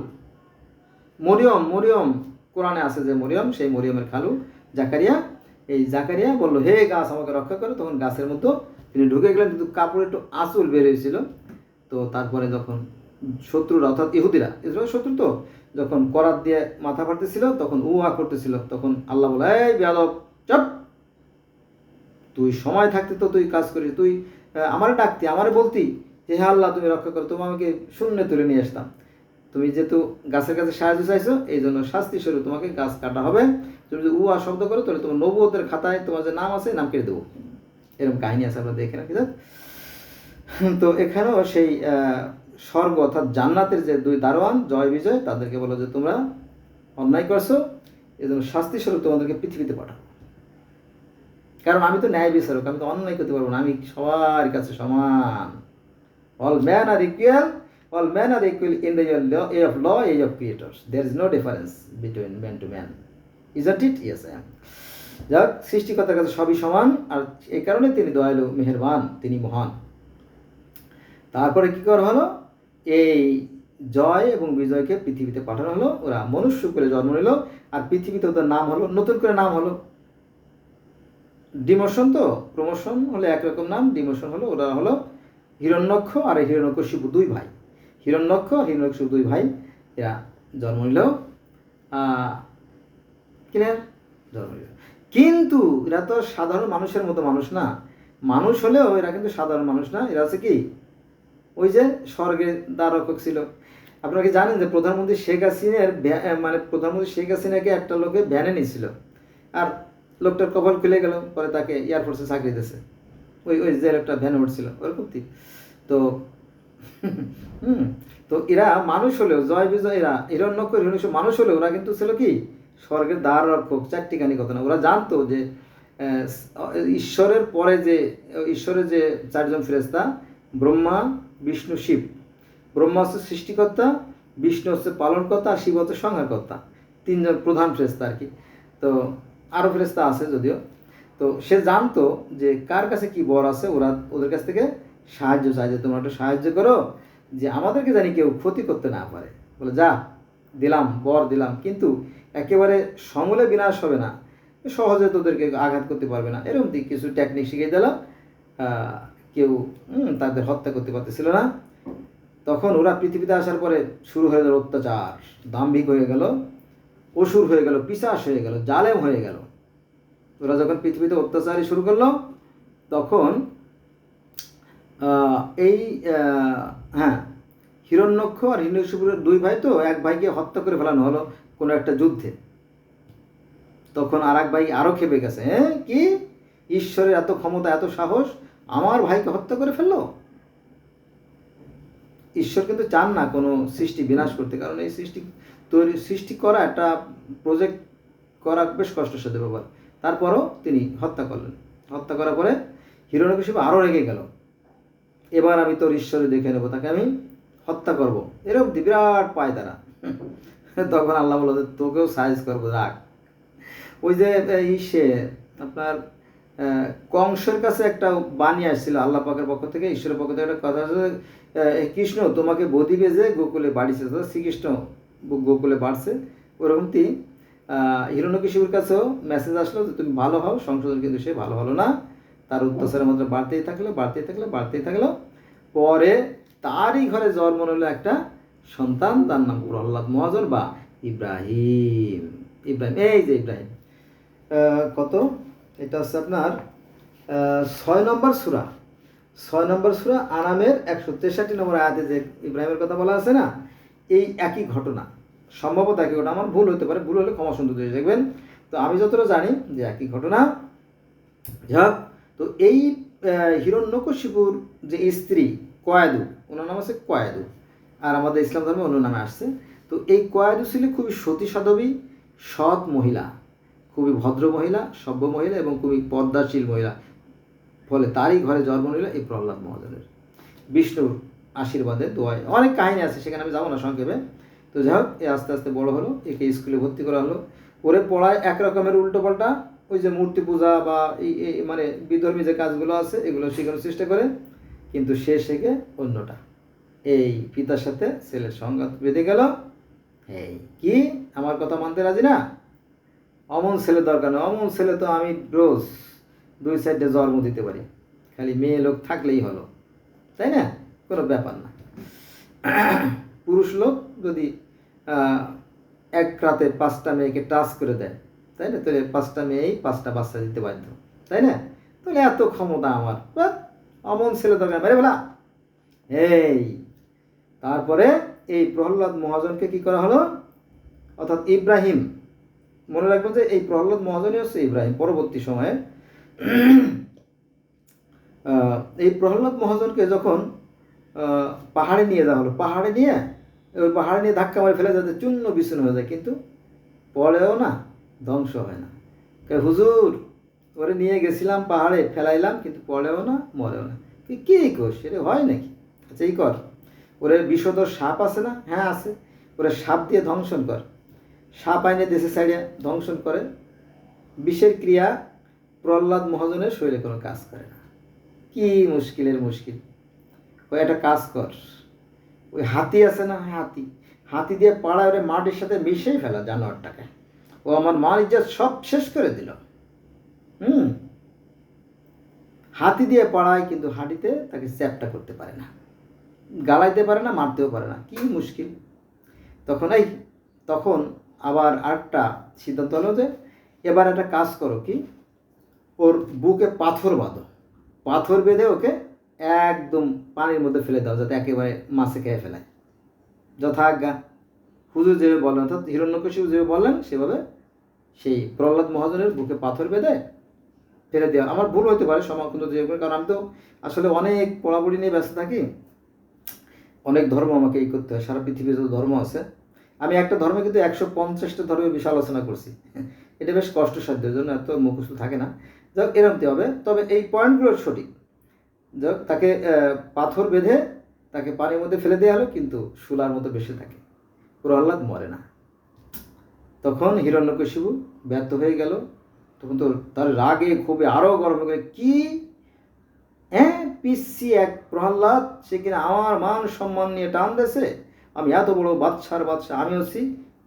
মরিয়ম কোরআনে আছে যে মরিয়ম, সেই মরিয়মের খালু জাকারিয়া। এই জাকারিয়া বললো হে গাছ আমাকে রক্ষা করো, তখন গাছের মতো তিনি ঢুকে গেলেন, কিন্তু কাপড় একটু আঁচল বের হয়েছিল। তো তারপরে যখন শত্রুরা অর্থাৎ ইহুদিরা, ইসরায়েল শত্রু তো, যখন করাত দিয়ে মাথা ফাটতেছিল, তখন করতেছিল, তখন আল্লাহ বলে এই বেয়াদব চুপ, তুই সময় থাকতে তো তুই কাজ করিস, তুই আমারে ডাকতি, আমারে বলতি যে হে আল্লাহ তুমি রক্ষা করো, তুমি আমাকে শূন্য তুলে নিয়ে আসতাম। তুমি যেহেতু গাছের কাছে সাহায্য চাইছো, এই জন্য শাস্তি স্বরূপ তোমাকে গাছ কাটা হবে। তুমি যদি শব্দ করো, তাহলে তোমার নবুয়তের খাতায় তোমার যে নাম আছে, নাম কেটে দেবো। এরকম কাহিনী আছে, আমরা দেখে রাখি। তো এখানেও সেই স্বর্গ অর্থাৎ জান্নাতের যে 2 দারোয়ান জয় বিজয়, তাদেরকে বলো যে তোমরা অন্যায় করছো, এই জন্য শাস্তি স্বরূপ তোমাদেরকে পৃথিবীতে পাঠাবো। কারণ আমি তো ন্যায় বিচারক, আমি তো অন্যায় করতে পারবো না, আমি সবার কাছে সমান। All man are equal, in the age of law, age of creators. There is no difference between man to man. Isn't it? Yes, I am. যাক, সৃষ্টিকর্তার কাছে সবই সমান, আর এই কারণে তিনি দয়ালু মেহেরবান, তিনি মহান। তারপরে কি করা হলো, এই জয় এবং বিজয়কে পৃথিবীতে পাঠানো হলো। ওরা মনুষ্য করে জন্ম নিল, আর পৃথিবীতে ওদের নাম হলো, নতুন করে নাম হলো ডিমোশন। তো প্রমোশন হলে একরকম নাম, ডিমোশন হলো ওরা হলো হিরণ্যক্ষ আর হিরণ্যকশিপু, 2 ভাই। হিরণ্যকশিপু 2 ভাই, এরা জন্ম নিল, ক্লিয়ার, জন্ম নিল। কিন্তু এরা তো সাধারণ মানুষের মতো মানুষ না, মানুষ হলেও এরা কিন্তু সাধারণ মানুষ না। এরা হচ্ছে কি, ওই যে স্বর্গের দ্বাররক্ষক ছিল। আপনারা কি জানেন যে প্রধানমন্ত্রী শেখ হাসিনাকে একটা লোকে ভ্যানে নিয়েছিল, আর লোকটার কপাল খুলে গেল, পরে তাকে এয়ারফোর্সে চাকরি দিয়েছে, ওই ওই যে একটা ভ্যান উঠছিল ওরকম ঠিক। তো তো এরা মানুষ হলেও, জয় বিজয়, এরা হিরণ্যক্ষ হিরণ্যকশিপু মানুষ হলেও ওরা কিন্তু ছিল কি স্বর্গের দ্বার রক্ষক, চারটিখানি কথা না। ওরা জানতো যে ঈশ্বরের পরে যে ঈশ্বরের যে চারজন ফেরেশতা, ব্রহ্মা বিষ্ণু শিব। ব্রহ্মা হচ্ছে সৃষ্টিকর্তা, বিষ্ণু হচ্ছে পালনকর্তা, আর শিব হচ্ছে সংহারকর্তা, তিনজন প্রধান ফেরেশতা আর কি। তো আরও ফেরেশতা আছে যদিও। তো সে জানতো যে কার কাছে কি বর আছে, ওরা ওদের কাছ থেকে সাহায্য চায় যে তোমরা একটু সাহায্য করো, যে আমাদেরকে জানি কেউ ক্ষতি করতে না পারে। বলে যা, দিলাম, বর দিলাম, কিন্তু একেবারে সমূলে বিনাশ হবে না, সহজে তোদেরকে আঘাত করতে পারবে না, এরকম কিছু টেকনিক শিখিয়ে দিলাম। কেউ তাদের হত্যা করতে পারতেছিল না। তখন ওরা পৃথিবীতে আসার পরে শুরু হয়ে গেল অত্যাচার, দাম্ভিক হয়ে গেল, অসুর হয়ে গেল, পিশাচ হয়ে গেল, জালেম হয়ে গেল। ওরা যখন পৃথিবীতে অত্যাচারই শুরু করলো, তখন এই হ্যাঁ, হিরণ্যক্ষ আর হিরণ্যকশিপুর দুই ভাই, তো এক ভাইকে হত্যা করে ফেলানো হলো কোনো একটা যুদ্ধে। তখন আর এক ভাই আরও খেপে গেছে, হ্যাঁ কি, ঈশ্বরের এত ক্ষমতা, এত সাহস, আমার ভাইকে হত্যা করে ফেললো। ঈশ্বর কিন্তু চান না কোনো সৃষ্টি বিনাশ করতে, কারণ এই সৃষ্টি করা একটা প্রজেক্ট করা বেশ কষ্টসাধ্য ব্যাপার। তারপরও তিনি হত্যা করলেন। হত্যা করার পরে হিরণ্যকশিপু আরও রেগে গেল, এবার আমি তোর ঈশ্বরে দেখে নেবো, তাকে আমি হত্যা করব, এরকম বিরাট পায় তারা। তখন আল্লাহ বলল, তোকেও সাইজ করবো, রাখ। ওই যে সে আপনার কংসের কাছে একটা বাণী আসছিল আল্লাহ পাকের পক্ষ থেকে, ঈশ্বরের পক্ষ থেকে একটা কথা আছে, কৃষ্ণ তোমাকে বধি বেজে গোকুলে বাড়িছে, শ্রীকৃষ্ণ গোকুলে বাড়ছে। ওরকমটি হিরণ্যকশিপুর কাছেও মেসেজ আসলো যে তুমি ভালো হও, সংশোধন, কিন্তু সে ভালো হলো না, তার অত্যাচারের মধ্যে বাড়তেই থাকলো। পরে তারই ঘরে জন্ম নিল একটা সন্তান, তার নাম প্রহ্লাদ মহাজন বা ইব্রাহিম। এই যে ইব্রাহিম কত, এটা হচ্ছে আপনার 6 নম্বর সূরা আনামের 163 নম্বর আয়াতে যে ইব্রাহিমের কথা বলা আছে না, এই একই ঘটনা, সম্ভবত একই ঘটনা, আমার ভুল হতে পারে, ভুল হলে ক্ষমা সুন্দর দিয়ে দেখবেন। তো আমি যতটা জানি যে একই ঘটনা। যাক, তো এই হিরণ্যকশিপুর যে স্ত্রী কয়াদু, ওনার নাম আছে কয়াদু, আর আমাদের ইসলাম ধর্মে অন্য নামে আসছে। তো এই কয়াদু ছিল খুবই সতী সাধবী, সৎ মহিলা, খুবই ভদ্র মহিলা, সভ্য মহিলা এবং খুবই পর্দাশীল মহিলা। ফলে তারই ঘরে জন্ম নিল এই প্রহ্লাদ মহাজনের, বিষ্ণুর আশীর্বাদে, দোয়ায়। অনেক কাহিনী আছে, সেখানে আমি যাবো না সংক্ষেপে। তো যাই হোক, এ আস্তে আস্তে বড় হলো, একে স্কুলে ভর্তি করা হলো। ওরে পড়ায় এক রকমের উল্টোপাল্টা, ওই যে মূর্তি পূজা বা এই মানে বিধর্মী যে কাজগুলো আছে এগুলো শেখানোর চেষ্টা করে, কিন্তু সে শেখে অন্যটা। এই পিতার সাথে ছেলের সংঘাত বেঁধে গেল। এই কি, আমার কথা মানতে রাজি না, অমন ছেলে দরকার নেই, অমন ছেলে তো আমি রোজ 2 সাইডে জন্ম দিতে পারি, খালি মেয়ে লোক থাকলেই হলো, তাই না, কোনো ব্যাপার না। পুরুষ লোক যদি এক রাতে 5টা মেয়েকে টাচ করে দেয়, তাই না, তাহলে 5টা মেয়েই 5টা বাচ্চা দিতে বাধ্য, তাই না, তাহলে এত ক্ষমতা আমার, অমন ছেলে দরকার মেরে ফেলা। এই তারপরে এই প্রহ্লাদ মহাজনকে কি করা হলো, অর্থাৎ ইব্রাহিম, মনে রাখবেন যে এই প্রহ্লাদ মহাজনই হচ্ছে ইব্রাহিম পরবর্তী সময়ে। এই প্রহ্লাদ মহাজনকে যখন পাহাড়ে নিয়ে যাওয়া হলো, পাহাড়ে নিয়ে ধাক্কা মারে ফেলে যাতে চূর্ণ বিচূর্ণ হয়ে যায়, কিন্তু পড়েও না, ধ্বংস হয় না। হুজুর, ওরে নিয়ে গেছিলাম পাহাড়ে, ফেলাইলাম, কিন্তু পড়েও না, মরেও না। কি কর, সেটা হয় নাকি? আচ্ছা এই কর, ওরে বিষধর সাপ আছে না, হ্যাঁ আছে, ওরে সাপ দিয়ে ধ্বংসন কর। সাপ আইনে দেশে ছাড়িয়া ধ্বংসন করে। বিষের ক্রিয়া প্রহ্লাদ মহাজনের শরীরে কোনো কাজ করে না। কি মুশকিলের মুশকিল। ওই একটা কাজ কর, ওই হাতি আছে না, হাতি দিয়ে পাড়ায় ওরে মাটির সাথে মিশেই ফেলা জানোয়ারটাকে, ও আমার মান ইজ্জত সব শেষ করে দিল। হাতি দিয়ে পাড়ায়, কিন্তু হাঁটিতে তাকে চ্যাপটা করতে পারে না, গালাইতে পারে না, মারতেও পারে না, কি মুশকিল। তখন আবার আরেকটা সিদ্ধান্ত হলো যে এবার একটা কাজ করো, কি, ওর বুকে পাথর বাঁধো, পাথর বেঁধে ওকে একদম পানির মধ্যে ফেলে দাও, যাতে একেবারে মাছে খেয়ে ফেলায়। যথাজ্ঞা হুজুর যেভাবে বললেন, অর্থাৎ হিরণ্যকশিপু যেভাবে বললেন সেভাবে সেই প্রহ্লাদ মহাজনের বুকে পাথর বেঁধে ফেলে দেওয়া। আমার ভুল হতে পারে সমাকুন্ত যে, কারণ আমি তো আসলে অনেক পড়াপড়ি নিয়ে ব্যস্ত থাকি, অনেক ধর্ম আমাকে এই করতে হয়, সারা পৃথিবীর যত ধর্ম আছে আমি একটা ধর্মে কিন্তু 150টা ধর্মের বিষয় আলোচনা করছি। এটা বেশ কষ্টসাধ্যের জন্য এত মুখস্থ থাকে না, যাই হোক এরমতে হবে। তবে এই পয়েন্টগুলো সঠিক। যাই হোক তাকে পাথর বেঁধে তাকে পানির মধ্যে ফেলে দেওয়া হলো, কিন্তু শুলার মতো বেশি থাকে, প্রহ্লাদ মরে না। তখন হিরণ্যকশিপু ব্যর্থ হয়ে গেল। তখন তো তার রাগে ক্ষোভে আরও গরম হয়ে গেল, কি হ্যাঁ পিসি এক প্রহ্লাদ, সে কিনা আমার মান সম্মান নিয়ে টান দেছে, আমি এত বড় বাদশার বাদশা, আমি হচ্ছি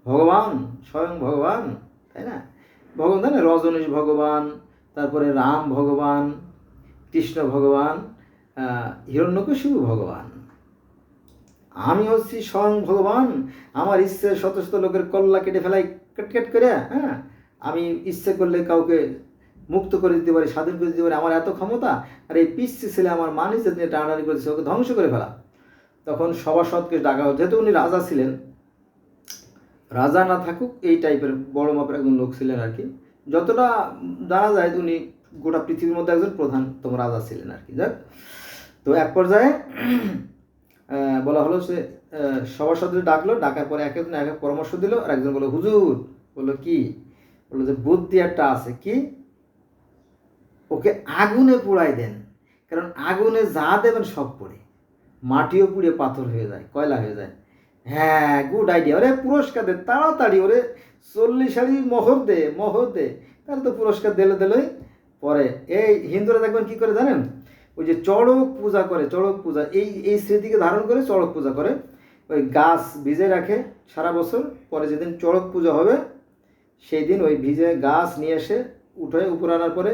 ভগবান, স্বয়ং ভগবান, তাই না? ভগবান তাই না, রজনীশ ভগবান, তারপরে রাম ভগবান, কৃষ্ণ ভগবান, হিরণ্যকশিপু ভগবান, আমি হচ্ছি স্বয়ং ভগবান, আমার ইচ্ছে শত শত লোকের কল্লা কেটে ফেলাই কেট করে, হ্যাঁ আমি ইচ্ছে করলে কাউকে মুক্ত করে দিতে পারি, স্বাধীন করে দিতে পারি, আমার এত ক্ষমতা। আর এই পিসি ছেলে আমার মানি যে নিয়ে টানাটানি করেছে, ওকে ধ্বংস করে ফেলা। তখন সভাসদকে ডাকা হল, যেহেতু উনি রাজা ছিলেন, রাজা না থাকুক এই টাইপের বড় মাপের একজন লোক ছিলেন আর কি, যতটা জানা যায় উনি গোটা পৃথিবীর মধ্যে একজন প্রধানতম রাজা ছিলেন আর কি। যাক, তো এক পর্যায়ে বলা হলো সে সভাসদের ডাকলো, ডাকার পরে এক একজন এক এক পরামর্শ দিল। আর একজন বললো, হুজুর, বললো কি, বললো যে বুদ্ধি একটা আছে, কি, ওকে আগুনে পোড়াই দেন, কারণ আগুনে যা দেবেন সব পড়ে, মাটিও পুড়ে পাথর হয়ে যায়, কয়লা হয়ে যায়। হ্যাঁ গুড আইডিয়া, ওরে পুরস্কার দে তাড়াতাড়ি, ওরে 40 মোহর দে, মোহর দে। তাহলে তো পুরস্কার দিলই। পরে এই হিন্দুরা দেখবেন কি করে জানেন, ওই যে চড়ক পূজা করে, চড়ক পূজা এই এই স্মৃতিকে ধারণ করে চড়ক পূজা করে। ওই গাছ ভিজে রাখে সারা বছর, পরে যেদিন চড়ক পূজা হবে সেই দিন ওই ভিজে গাছ নিয়ে এসে উঠে উপরে আনার পরে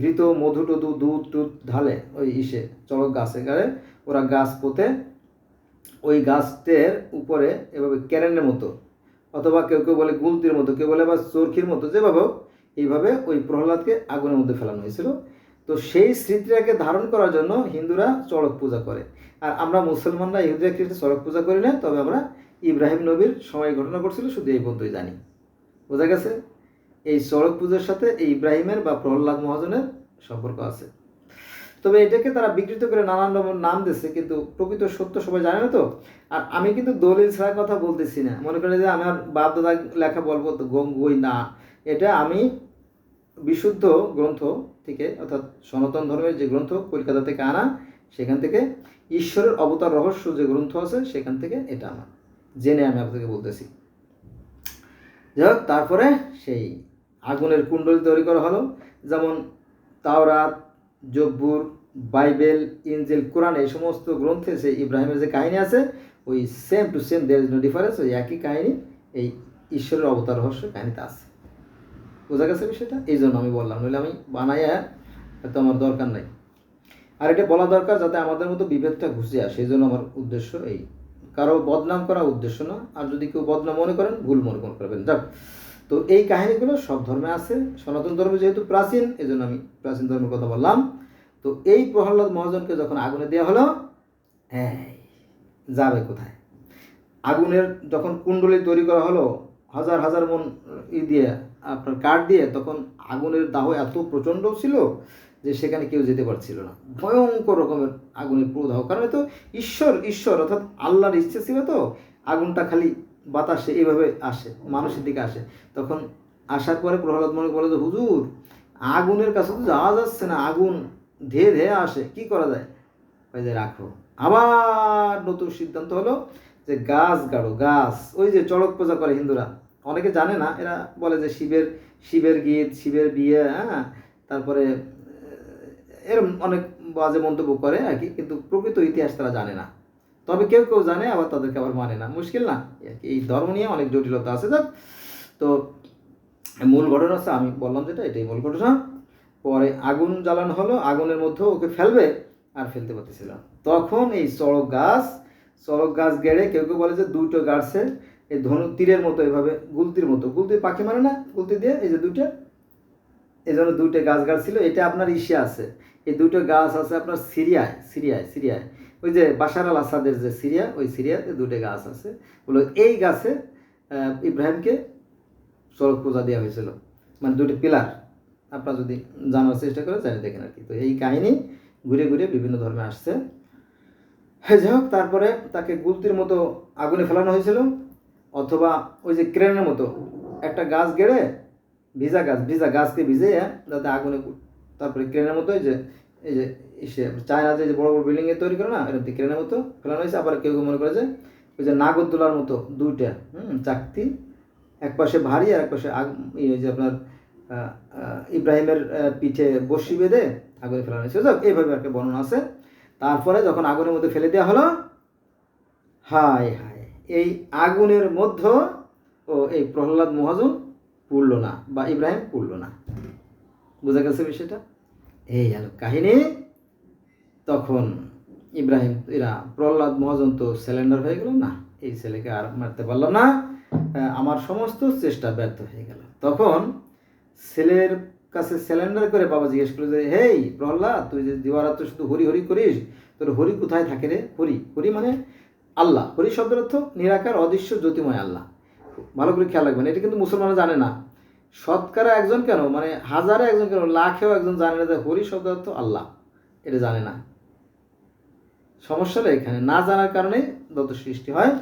ঘৃত মধু টধু দুধ টুধ ঢালে ওই চড়ক গাছে গাড়ে, ওরা গাছ পোতে, ওই গাছটের উপরে এভাবে ক্যারেনের মতো, অথবা কেউ কেউ বলে গুলতির মতো, কেউ বলে আবার চরখির মতো, যেভাবে এইভাবে ওই প্রহ্লাদকে আগুনের মধ্যে ফেলানো হয়েছিল। তো সেই স্মৃতিটাকে ধারণ করার জন্য হিন্দুরা চড়ক পূজা করে। আর আমরা মুসলমানরা ইহুদিরা খ্রিস্ট চড়ক পূজা করি না, তবে আমরা ইব্রাহিম নবীর সময় ঘটনা করছিল শুধু এই পর্যন্তই জানি। বোঝা গেছে? এই চড়ক পূজার সাথে এই ইব্রাহিমের বা প্রহ্লাদ মহাজনের সম্পর্ক আছে। তবে এটাকে তারা বিকৃত করে নানান রকম নাম দিচ্ছে, কিন্তু প্রকৃত সত্য সবাই জানে না তো। আর আমি কিন্তু দলিল ছাড়া কথা বলতেছি না, মনে করেন যে আমার বাপ দাদা লেখা বলবো তো গই না, এটা আমি বিশুদ্ধ গ্রন্থ থেকে, অর্থাৎ সনাতন ধর্মের যে গ্রন্থ কলকাতা থেকে আনা, সেখান থেকে ঈশ্বরের অবতার রহস্য যে গ্রন্থ আছে সেখান থেকে এটা আমার জেনে আমি আপনাকে বলতেছি। যাই হোক, তারপরে সেই আগুনের কুণ্ডলী তৈরি করা হলো। যেমন তাওরাত, জব্বুর, বাইবেল, ইনজিল, কোরআন, এই সমস্ত গ্রন্থে সেই ইব্রাহিমের যে কাহিনী আছে ওই same to same, there is no difference, ওই একই কাহিনী এই ঈশ্বরের অবতার রহস্য কাহিনীতে আছে। বোঝা গেছে বিষয়টা? এই জন্য আমি বললাম, নইলে আমি বানাইয়া হয়তো আমার দরকার নাই। আর এটা বলা দরকার যাতে আমাদের মতো বিভেদটা ঘুষে আসে, সেই জন্য আমার উদ্দেশ্য এই, কারো বদনাম করা উদ্দেশ্য না। আর যদি কেউ বদনাম মনে করেন, ভুল মনে করবেন। যাক, তো এই কাহিনীগুলো সব ধর্মে আছে। সনাতন ধর্ম যেহেতু প্রাচীন, এই জন্য আমি প্রাচীন ধর্মের কথা বললাম। তো এই প্রহ্লাদ মহাজনকে যখন আগুনে দেওয়া হলো, হ্যাঁ যাবে কোথায়? আগুনের যখন কুণ্ডলী তৈরি করা হলো হাজার হাজার মন দিয়ে আপনার কাঠ দিয়ে, তখন আগুনের দাহ এত প্রচণ্ড ছিল যে সেখানে কেউ যেতে পারছিল না। ভয়ঙ্কর রকমের আগুনের প্রদাহ, কারণ তো ঈশ্বর অর্থাৎ আল্লাহর ইচ্ছে ছিল তো, আগুনটা খালি বাতাসে এইভাবে আসে, মানুষের দিকে আসে। তখন আসার পরে প্রহ্লাদ মনে বলে যে, হুজুর আগুনের কাছে তো যাওয়া যাচ্ছে না, আগুন ধেয়ে ধেয়ে আসে, কি করা যায়? ওই যে রাখো। আবার নতুন সিদ্ধান্ত হলো যে গাছ গাড়ো, গাছ। ওই যে চড়ক পূজা করে হিন্দুরা, অনেকে জানে না, এরা বলে যে শিবের গীত, শিবের বিয়ে, হ্যাঁ, তারপরে এরকম অনেক বাজে মন্তব্য করে আর কি, কিন্তু প্রকৃত ইতিহাস তারা জানে না। তবে কেউ কেউ জানে, আবার তাদেরকে আবার মানে না, মুশকিল না। এই ধর্ম নিয়ে অনেক জটিলতা আছে। যাক, তো মূল ঘটনা হচ্ছে আমি বললাম যেটা, এটাই মূল ঘটনা। পরে আগুন জ্বালানো হলো, আগুনের মধ্যে ওকে ফেলবে, আর ফেলতে পারতেছিল। তখন এই চড়ক গাছ গেড়ে, কেউ কেউ বলে যে দুটো গাছে এই ধনু তীরের মতো এভাবে গুলতির মতো, গুলতি পাখি মানে না, গুলতি দিয়ে এই যে দুটো, এই জন্য দুইটা গাছ ছিল। এটা আপনার ইসে আছে, এই দুটো গাছ আছে আপনার সিরিয়ায়, ওই যে বাশার আল আসাদের যে সিরিয়া, ওই সিরিয়াতে দুটো গাছ আছে। বলো এই গাছে ইব্রাহিমকে চড়ক পূজা দেওয়া হয়েছিল। মানে দুটি পিলার, আপনারা যদি জানার চেষ্টা করে জানি দেখেন আর কি। তো এই কাহিনী ঘুরে ঘুরে বিভিন্ন ধর্মে আসছে। যাই হোক, তারপরে তাকে গুলতির মতো আগুনে ফেলানো হয়েছিল, অথবা ওই যে ক্রেনের মতো একটা গাছ গেড়ে, ভিজা গাছকে ভিজে যাতে আগুনে, তারপরে ক্রেনের মতো এই যে চায়নাতে যে বড় বড় বিল্ডিংয়ে তৈরি করে না, এরকম ক্রেনের মতো ফেলানো হয়েছে। আবার কেউ মনে করে যে ওই যে নাগরদোলার মতো দুইটা চাকতি, এক পাশে ভারী আর এক পাশে যে আপনার ইব্রাহিমের পিঠে বসি বেঁধে আগুনে ফেলানো হয়েছে। এইভাবে একটা বর্ণনা আছে। তারপরে যখন আগুনের মধ্যে ফেলে দেওয়া হলো, হায় হায়, এই আগুনের মধ্যে এই প্রহ্লাদ মহাজন পুড়ল না, বা ইব্রাহিম পুড়ল না। বোঝা গেছে বিষয়টা? এই গেল কাহিনী। তখন ইব্রাহিম, প্রহ্লাদ মহাজন তো সিলিন্ডার হয়ে গেল, না এই ছেলেকে আর মারতে পারলাম না, আমার সমস্ত চেষ্টা ব্যর্থ হয়ে গেল। তখন ছেলের কাছে সিলিন্ডার করে বাবা জিজ্ঞেস করলো যে, হেই প্রহ্লাদ, তুই যে দিবারাত্র শুধু হরি হরি করিস, তোর হরি কোথায় থাকে রে? হরি মানে আল্লাহ। হরি শব্দের অর্থ নিরাকার, অদৃশ্য, জ্যোতিময় আল্লাহ। ভালো করে খেয়াল রাখবেন, এটা কিন্তু মুসলমানরা জানে না। শতকরা একজন কেন, মানে হাজারে একজন কেন, লাখেও একজন জানে না যে হরি শব্দের অর্থ আল্লাহ, এটা জানে না। সমস্যা হলো এখানে, না জানার কারণে যত সৃষ্টি হয়।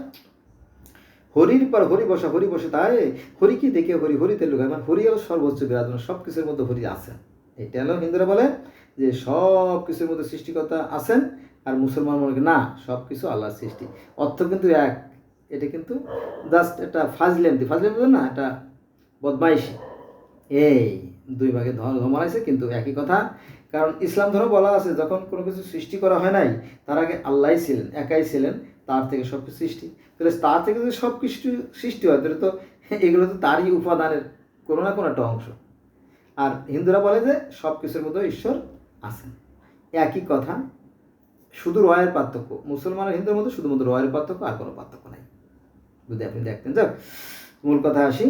হরির পর হরি বসে তাই হরিকে দেখে হরিতে লুকায়, মানে হরি হলো সর্বোচ্চ বিরাজমান, সব কিছুর মধ্যে হরি আছেন। এটা হলো হিন্দুরা বলে যে সব কিছুর মধ্যে সৃষ্টিকর্তা আছেন, আর মুসলমান মনে করে না, সব কিছু আল্লাহর সৃষ্টি। অর্থ কিন্তু এক, এটা কিন্তু জাস্ট একটা ফাজলেন্তি না, এটা বদমাইশি। এই দুই ভাগে ধর্ম আছে, কিন্তু একই কথা। কারণ ইসলাম ধর্ম বলা আছে, যখন কোনো কিছু সৃষ্টি করা হয় নাই, তার আগে আল্লাহই ছিলেন, একাই ছিলেন, তার থেকে সব কিছু সৃষ্টি। তাহলে তার থেকে যদি সব কিছু সৃষ্টি হয়, তাহলে তো এগুলো তো তারই উপাদানের কোনো না কোনো একটা অংশ। আর হিন্দুরা বলে যে সব কিছুর মধ্যে ঈশ্বর আছেন, একই কথা, শুধু রয়ের পার্থক্য। মুসলমান আর হিন্দুর মধ্যে শুধুমাত্র রয়ের পার্থক্য, আর কোনো পার্থক্য নাই, যদি আপনি দেখতেন। যাক, মূল কথা আসি।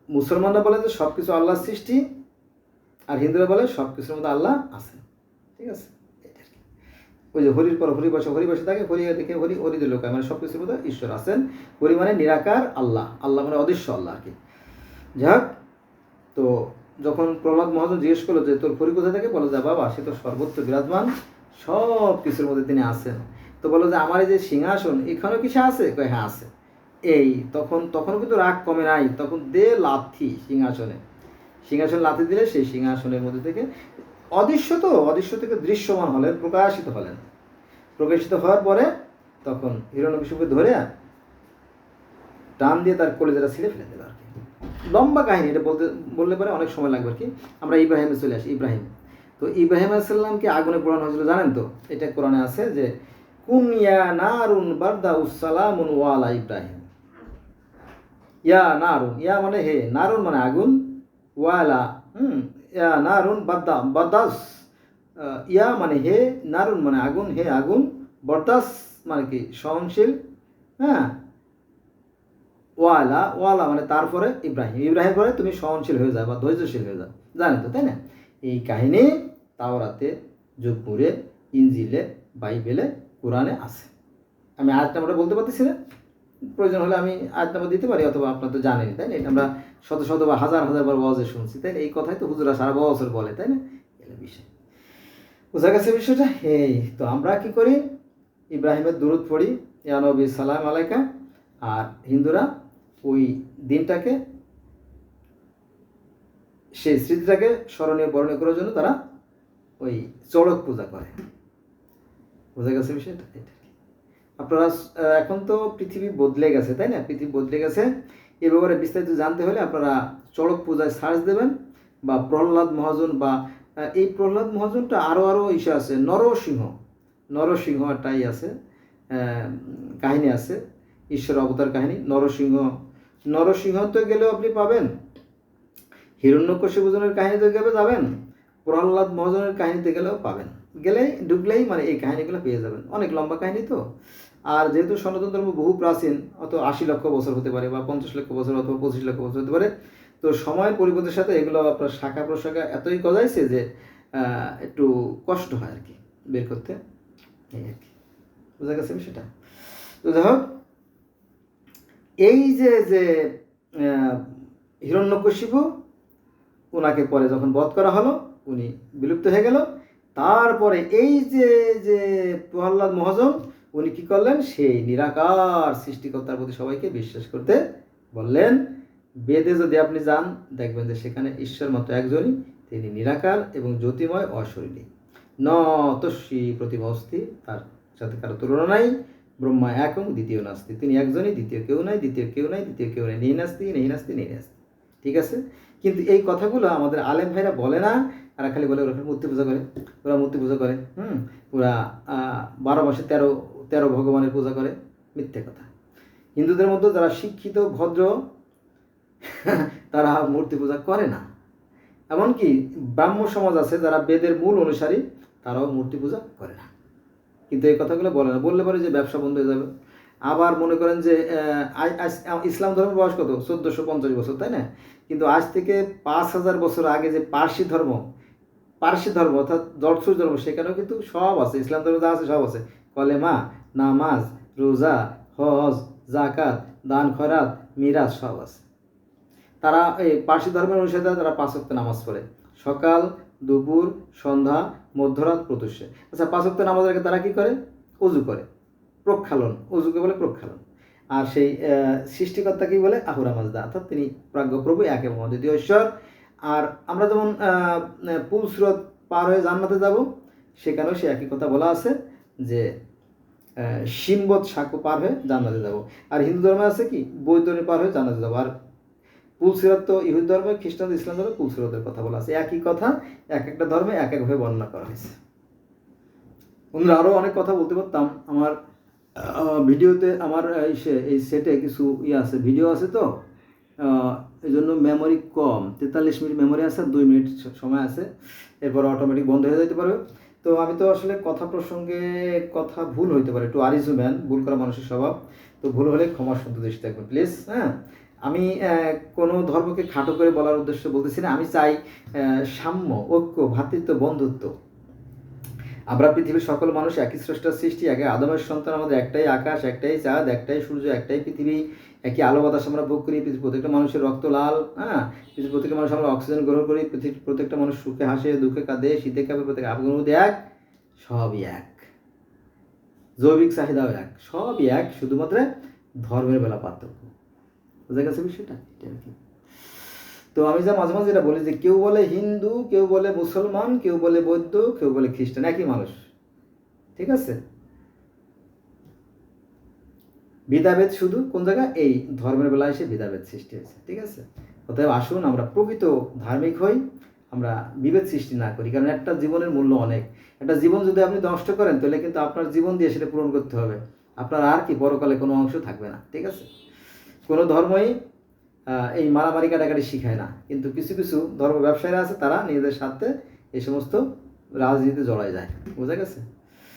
মুসলমানরা বলে যে সব কিছু আল্লাহর সৃষ্টি, আর হিন্দুরা বলে সব কিছুর মধ্যে আল্লাহ আছেন। ঠিক আছে? ওই যে হরির পর হরি বসে থাকে, হরি দেখে হরিতে লোকায়, মানে সব কিছুর মধ্যে ঈশ্বর আছেন। হরি মানে নিরাকার আল্লাহ, আল্লাহ মানে অদৃশ্য আল্লাহ আর কি। যাক, তো যখন প্রহ্লাদ মহাজন জিজ্ঞেস করলো যে তোর হরি কোথায় থাকে, বলো যে বাবা, সে তো সর্বত্র বিরাজমান, সব কিছুর মধ্যে তিনি আছেন। তো বলো যে আমার এই যে সিংহাসন, এখানেও কি সে আছে? কয় হ্যাঁ আছে। এই তখন কিন্তু রাগ কমে নাই, তখন দে লাথি সিংহাসন লাথি দিলে সেই সিংহাসনের মধ্যে থেকে অদৃশ্য থেকে দৃশ্যমান হলেন, প্রকাশিত হওয়ার পরে তখন হিরণ্যকশিপুকে ধরে টান দিয়ে তার কলেজাটা ছিঁড়ে ফেলে দিল আর কি। লম্বা কাহিনী, এটা বললে পরে অনেক সময় লাগবে আর কি। আমরা ইব্রাহিমে চলে আসি। তো ইব্রাহিম আলাইহিস সালামকে আগুনে পোড়ানো হয়েছিল, জানেন তো? এটা কোরআনে আছে যে কুন ইয়া নারুন বারদাউস সালামুন ওয়ালা ইব্রাহিম। ইয়া নারুন, ইয়া মানে হে, নারুন মানে আগুন, ওয়ালা ইয়া নারুন বাদাস, ইয়া মানে হে, নারুন মানে আগুন, হে আগুন, বরদাস মানে কি সহনশীল, হ্যাঁ, ওয়ালা মানে তারপরে ইব্রাহিম পরে তুমি সহনশীল হয়ে যাও বা ধৈর্যশীল হয়ে যাও, জানেন তো, তাই না? এই কাহিনী তাওরাতে, জবুরে, ইনজিলে, বাইবেলে, কোরআনে আছে। আমি আয়াত নাম্বারটা বলতে পারতেছি না, প্রয়োজন হলে আমি আয়াত নাম্বার দিতে পারি, অথবা আপনার তো জানেন, তাই না? এটা আমরা শত বা হাজার বার ওয়াজে শুনছি, তাই না? এই কথাই তো হুজুরা সারা বছর বলে, তাই না? এর বিষয় বোঝা গেছে বিষয়টা। এই তো আমরা কি করি, ইব্রাহিমের দুরূদ পড়ি, ইয়া নবী সালাম আলাইকা। আর হিন্দুরা ওই দিনটাকে, সেই স্মৃতিটাকে স্মরণীয় বরণীয় করার জন্য তারা ওই চড়ক পূজা করে। বোঝা গেছে বিষয়টা? আপনারা এখন তো পৃথিবী বদলে গেছে, তাই না? পৃথিবী বদলে গেছে। এ ব্যাপারে বিস্তারিত জানতে হলে আপনারা চড়ক পূজায় সার্চ দেবেন, বা প্রহ্লাদ মহাজন, বা এই প্রহ্লাদ মহাজনটা আরও ইস্যু আছে, নরসিংহ একটাই আছে, কাহিনী আছে, ঈশ্বর অবতার কাহিনী। নরসিংহতে গেলেও আপনি পাবেন, হিরণ্যকশিপুজনের কাহিনীতে গেলে যাবেন, প্রহ্লাদ মহাজনের কাহিনীতে গেলেও পাবেন। ঢুকলেই মানে এই কাহিনীগুলো পেয়ে যাবেন। অনেক লম্বা কাহিনী তো। আর যেহেতু সনাতন ধর্ম বহু প্রাচীন, অত 80 লক্ষ বছর হতে পারে, বা 50 লক্ষ বছর, অথবা 25 লক্ষ বছর হতে পারে। তো সময়ের পরিবর্তনের সাথে এগুলো আপনার শাখা প্রশাখা এতই গজাইছে যে একটু কষ্ট হয় আর কি বের করতে, এই আর কি। বোঝা গেছে বিষয়টা? তো যাই হোক, এই যে হিরণ্যকশিপু, ওনাকে পরে যখন বধ করা হলো উনি বিলুপ্ত হয়ে গেল। তারপরে এই যে যে প্রহ্লাদ মহাজন উনি কি করলেন, সেই নিরাকার সৃষ্টিকর্তার প্রতি সবাইকে বিশ্বাস করতে বললেন। বেদে যদি আপনি যান দেখবেন যে সেখানে ঈশ্বর মাত্র একজনই, তিনি নিরাকার এবং জ্যোতিময় অশরীরী। ন তস্যি প্রতিভা অস্তি, তার সাথে কারো তুলনা নাই। ব্রহ্মা একং দ্বিতীয় নাস্তি, তিনি একজনই, দ্বিতীয় কেউ নাই, দ্বিতীয় কেউ নাই, দ্বিতীয় কেউ নাই। নেই নাস্তি, নেই নাস্তি, নেই নাস্তি। ঠিক আছে, কিন্তু এই কথাগুলো আমাদের আলেম ভাইরা বলে না, তারা খালি বলে ওরা মূর্তি পূজা করে, ওরা মূর্তি পূজা করে, ওরা 12 মাসে 13 ভগবানের পূজা করে। মিথ্যে কথা। হিন্দুদের মধ্যে যারা শিক্ষিত ভদ্র তারা মূর্তি পূজা করে না। এমনকি ব্রাহ্ম সমাজ আছে যারা বেদের মূল অনুসারী, তারাও মূর্তি পূজা করে না। কিন্তু এই কথাগুলো বলে না, বললে পরে যে ব্যবসা বন্ধ হয়ে যাবে। আবার মনে করেন যে ইসলাম ধর্মের বয়স কত, 1450 বছর, তাই না? কিন্তু আজ থেকে 5000 বছর আগে যে পার্সি ধর্ম অর্থাৎ জর্সুর ধর্ম, সেখানেও কিন্তু সব আছে, ইসলাম ধর্ম যা আছে সব আছে। কলেমা, নামাজ, রোজা, হজ, জাকাত, দান খয়রাত, মিরাজ সব আছে। তারা এই পার্সি ধর্মের অনুসারে তারা 5 ওয়াক্ত নামাজ পড়ে, সকাল, দুপুর, সন্ধ্যা, মধ্যরাত, প্রত্যুষে। আচ্ছা, 5 ওয়াক্ত নামাজের আগে তারা কি করে? অজু করে, প্রক্ষালন, অজুকে বলে প্রক্ষালন। আর সেই সৃষ্টিকর্তা কি বলে? আহুরা মাজদা, অর্থাৎ তিনি প্রাজ্ঞপ্রভু, এক এবং অদ্বিতীয় ঈশ্বর। আর আমরা যেমন পুল সিরাত পার হয়ে জান্নাতে যাব, সেখানেও সে একই কথা বলা আছে যে সিম্বত সাঁকো পার হয়ে জান্নাতে যাব। আর হিন্দু ধর্মে আছে কি? বৈতরণী পার হয়ে জান্নাতে যাব। আর পুল সিরাত তো ইহুদি ধর্মে, খ্রিস্টান, ইসলাম ধর্মে পুল সিরাতের কথা বলা আছে। একই কথা এক একটা ধর্মে এক একভাবে বর্ণনা করা হয়েছে। বন্ধুরা, আরও অনেক কথা বলতে পারতাম। আমার ভিডিওতে আমার এই সেটে কিছু আছে, ভিডিও আছে, তো এই জন্য মেমোরি কম, 43 মিনিট মেমোরি আছে, 2 মিনিট সময় আছে, এরপর অটোমেটিক বন্ধ হয়ে যেতে পারবে। তো আমি তো আসলে কথা প্রসঙ্গে কথা ভুল হইতে পারে, একটু আরিজু ম্যান, ভুল করা মানুষের স্বভাব। তো ভুল হলে ক্ষমা সুন্দর দৃষ্টি থাকবেন প্লিজ। হ্যাঁ, আমি কোনো ধর্মকে খাটো করে বলার উদ্দেশ্যে বলতেছি না। আমি চাই সাম্য, ঐক্য, ভ্রাতৃত্ব, বন্ধুত্ব। আমরা পৃথিবীর সকল মানুষ একই স্রষ্টার সৃষ্টি, একে আদমের সন্তান। আমাদের একটাই আকাশ, একটাই চাঁদ, একটাই সূর্য, একটাই পৃথিবী, একই আলো বাতাস আমরা ভোগ করি। পৃথিবীর প্রত্যেকটা মানুষের রক্ত লাল। হ্যাঁ, পৃথিবীর প্রত্যেকটা মানুষ আমরা অক্সিজেন গ্রহণ করি। পৃথিবীর প্রত্যেকটা মানুষ সুখে হাসে, দুঃখে কাঁদে, শীতে কাঁপে, প্রত্যেক আবেগের মধ্যে এক, সবই এক। জৈবিক চাহিদাও এক, সবই এক, শুধুমাত্র ধর্মের বেলা পার্থক্য। বুঝা গেছে বিষয়টা? এটা আর কি। তো আমি যা মাঝে মাঝে এটা বলি যে কেউ বলে হিন্দু, কেউ বলে মুসলমান, কেউ বলে বৌদ্ধ, কেউ বলে খ্রিস্টান, একই মানুষ। ঠিক আছে, ভেদাভেদ শুধু কোন জায়গায়? এই ধর্মের বেলায় এসে ভেদাভেদ সৃষ্টি হয়েছে। ঠিক আছে, অতএব আসুন আমরা প্রকৃত ধার্মিক হই, আমরা বিভেদ সৃষ্টি না করি। কারণ একটা জীবনের মূল্য অনেক। একটা জীবন যদি আপনি নষ্ট করেন, তাহলে কিন্তু আপনার জীবন দিয়ে সেটা পূরণ করতে হবে। আপনার আর কি পরকালে কোনো অংশ থাকবে না। ঠিক আছে, কোনো ধর্মই এই মারামারি কাটাকাটি শিখায় না, কিন্তু কিছু কিছু ধর্ম ব্যবসায়ীরা আছে, তারা নিজেদের স্বার্থে এই সমস্ত রাজনীতিতে জড়ায় যায়। বোঝা গেছে?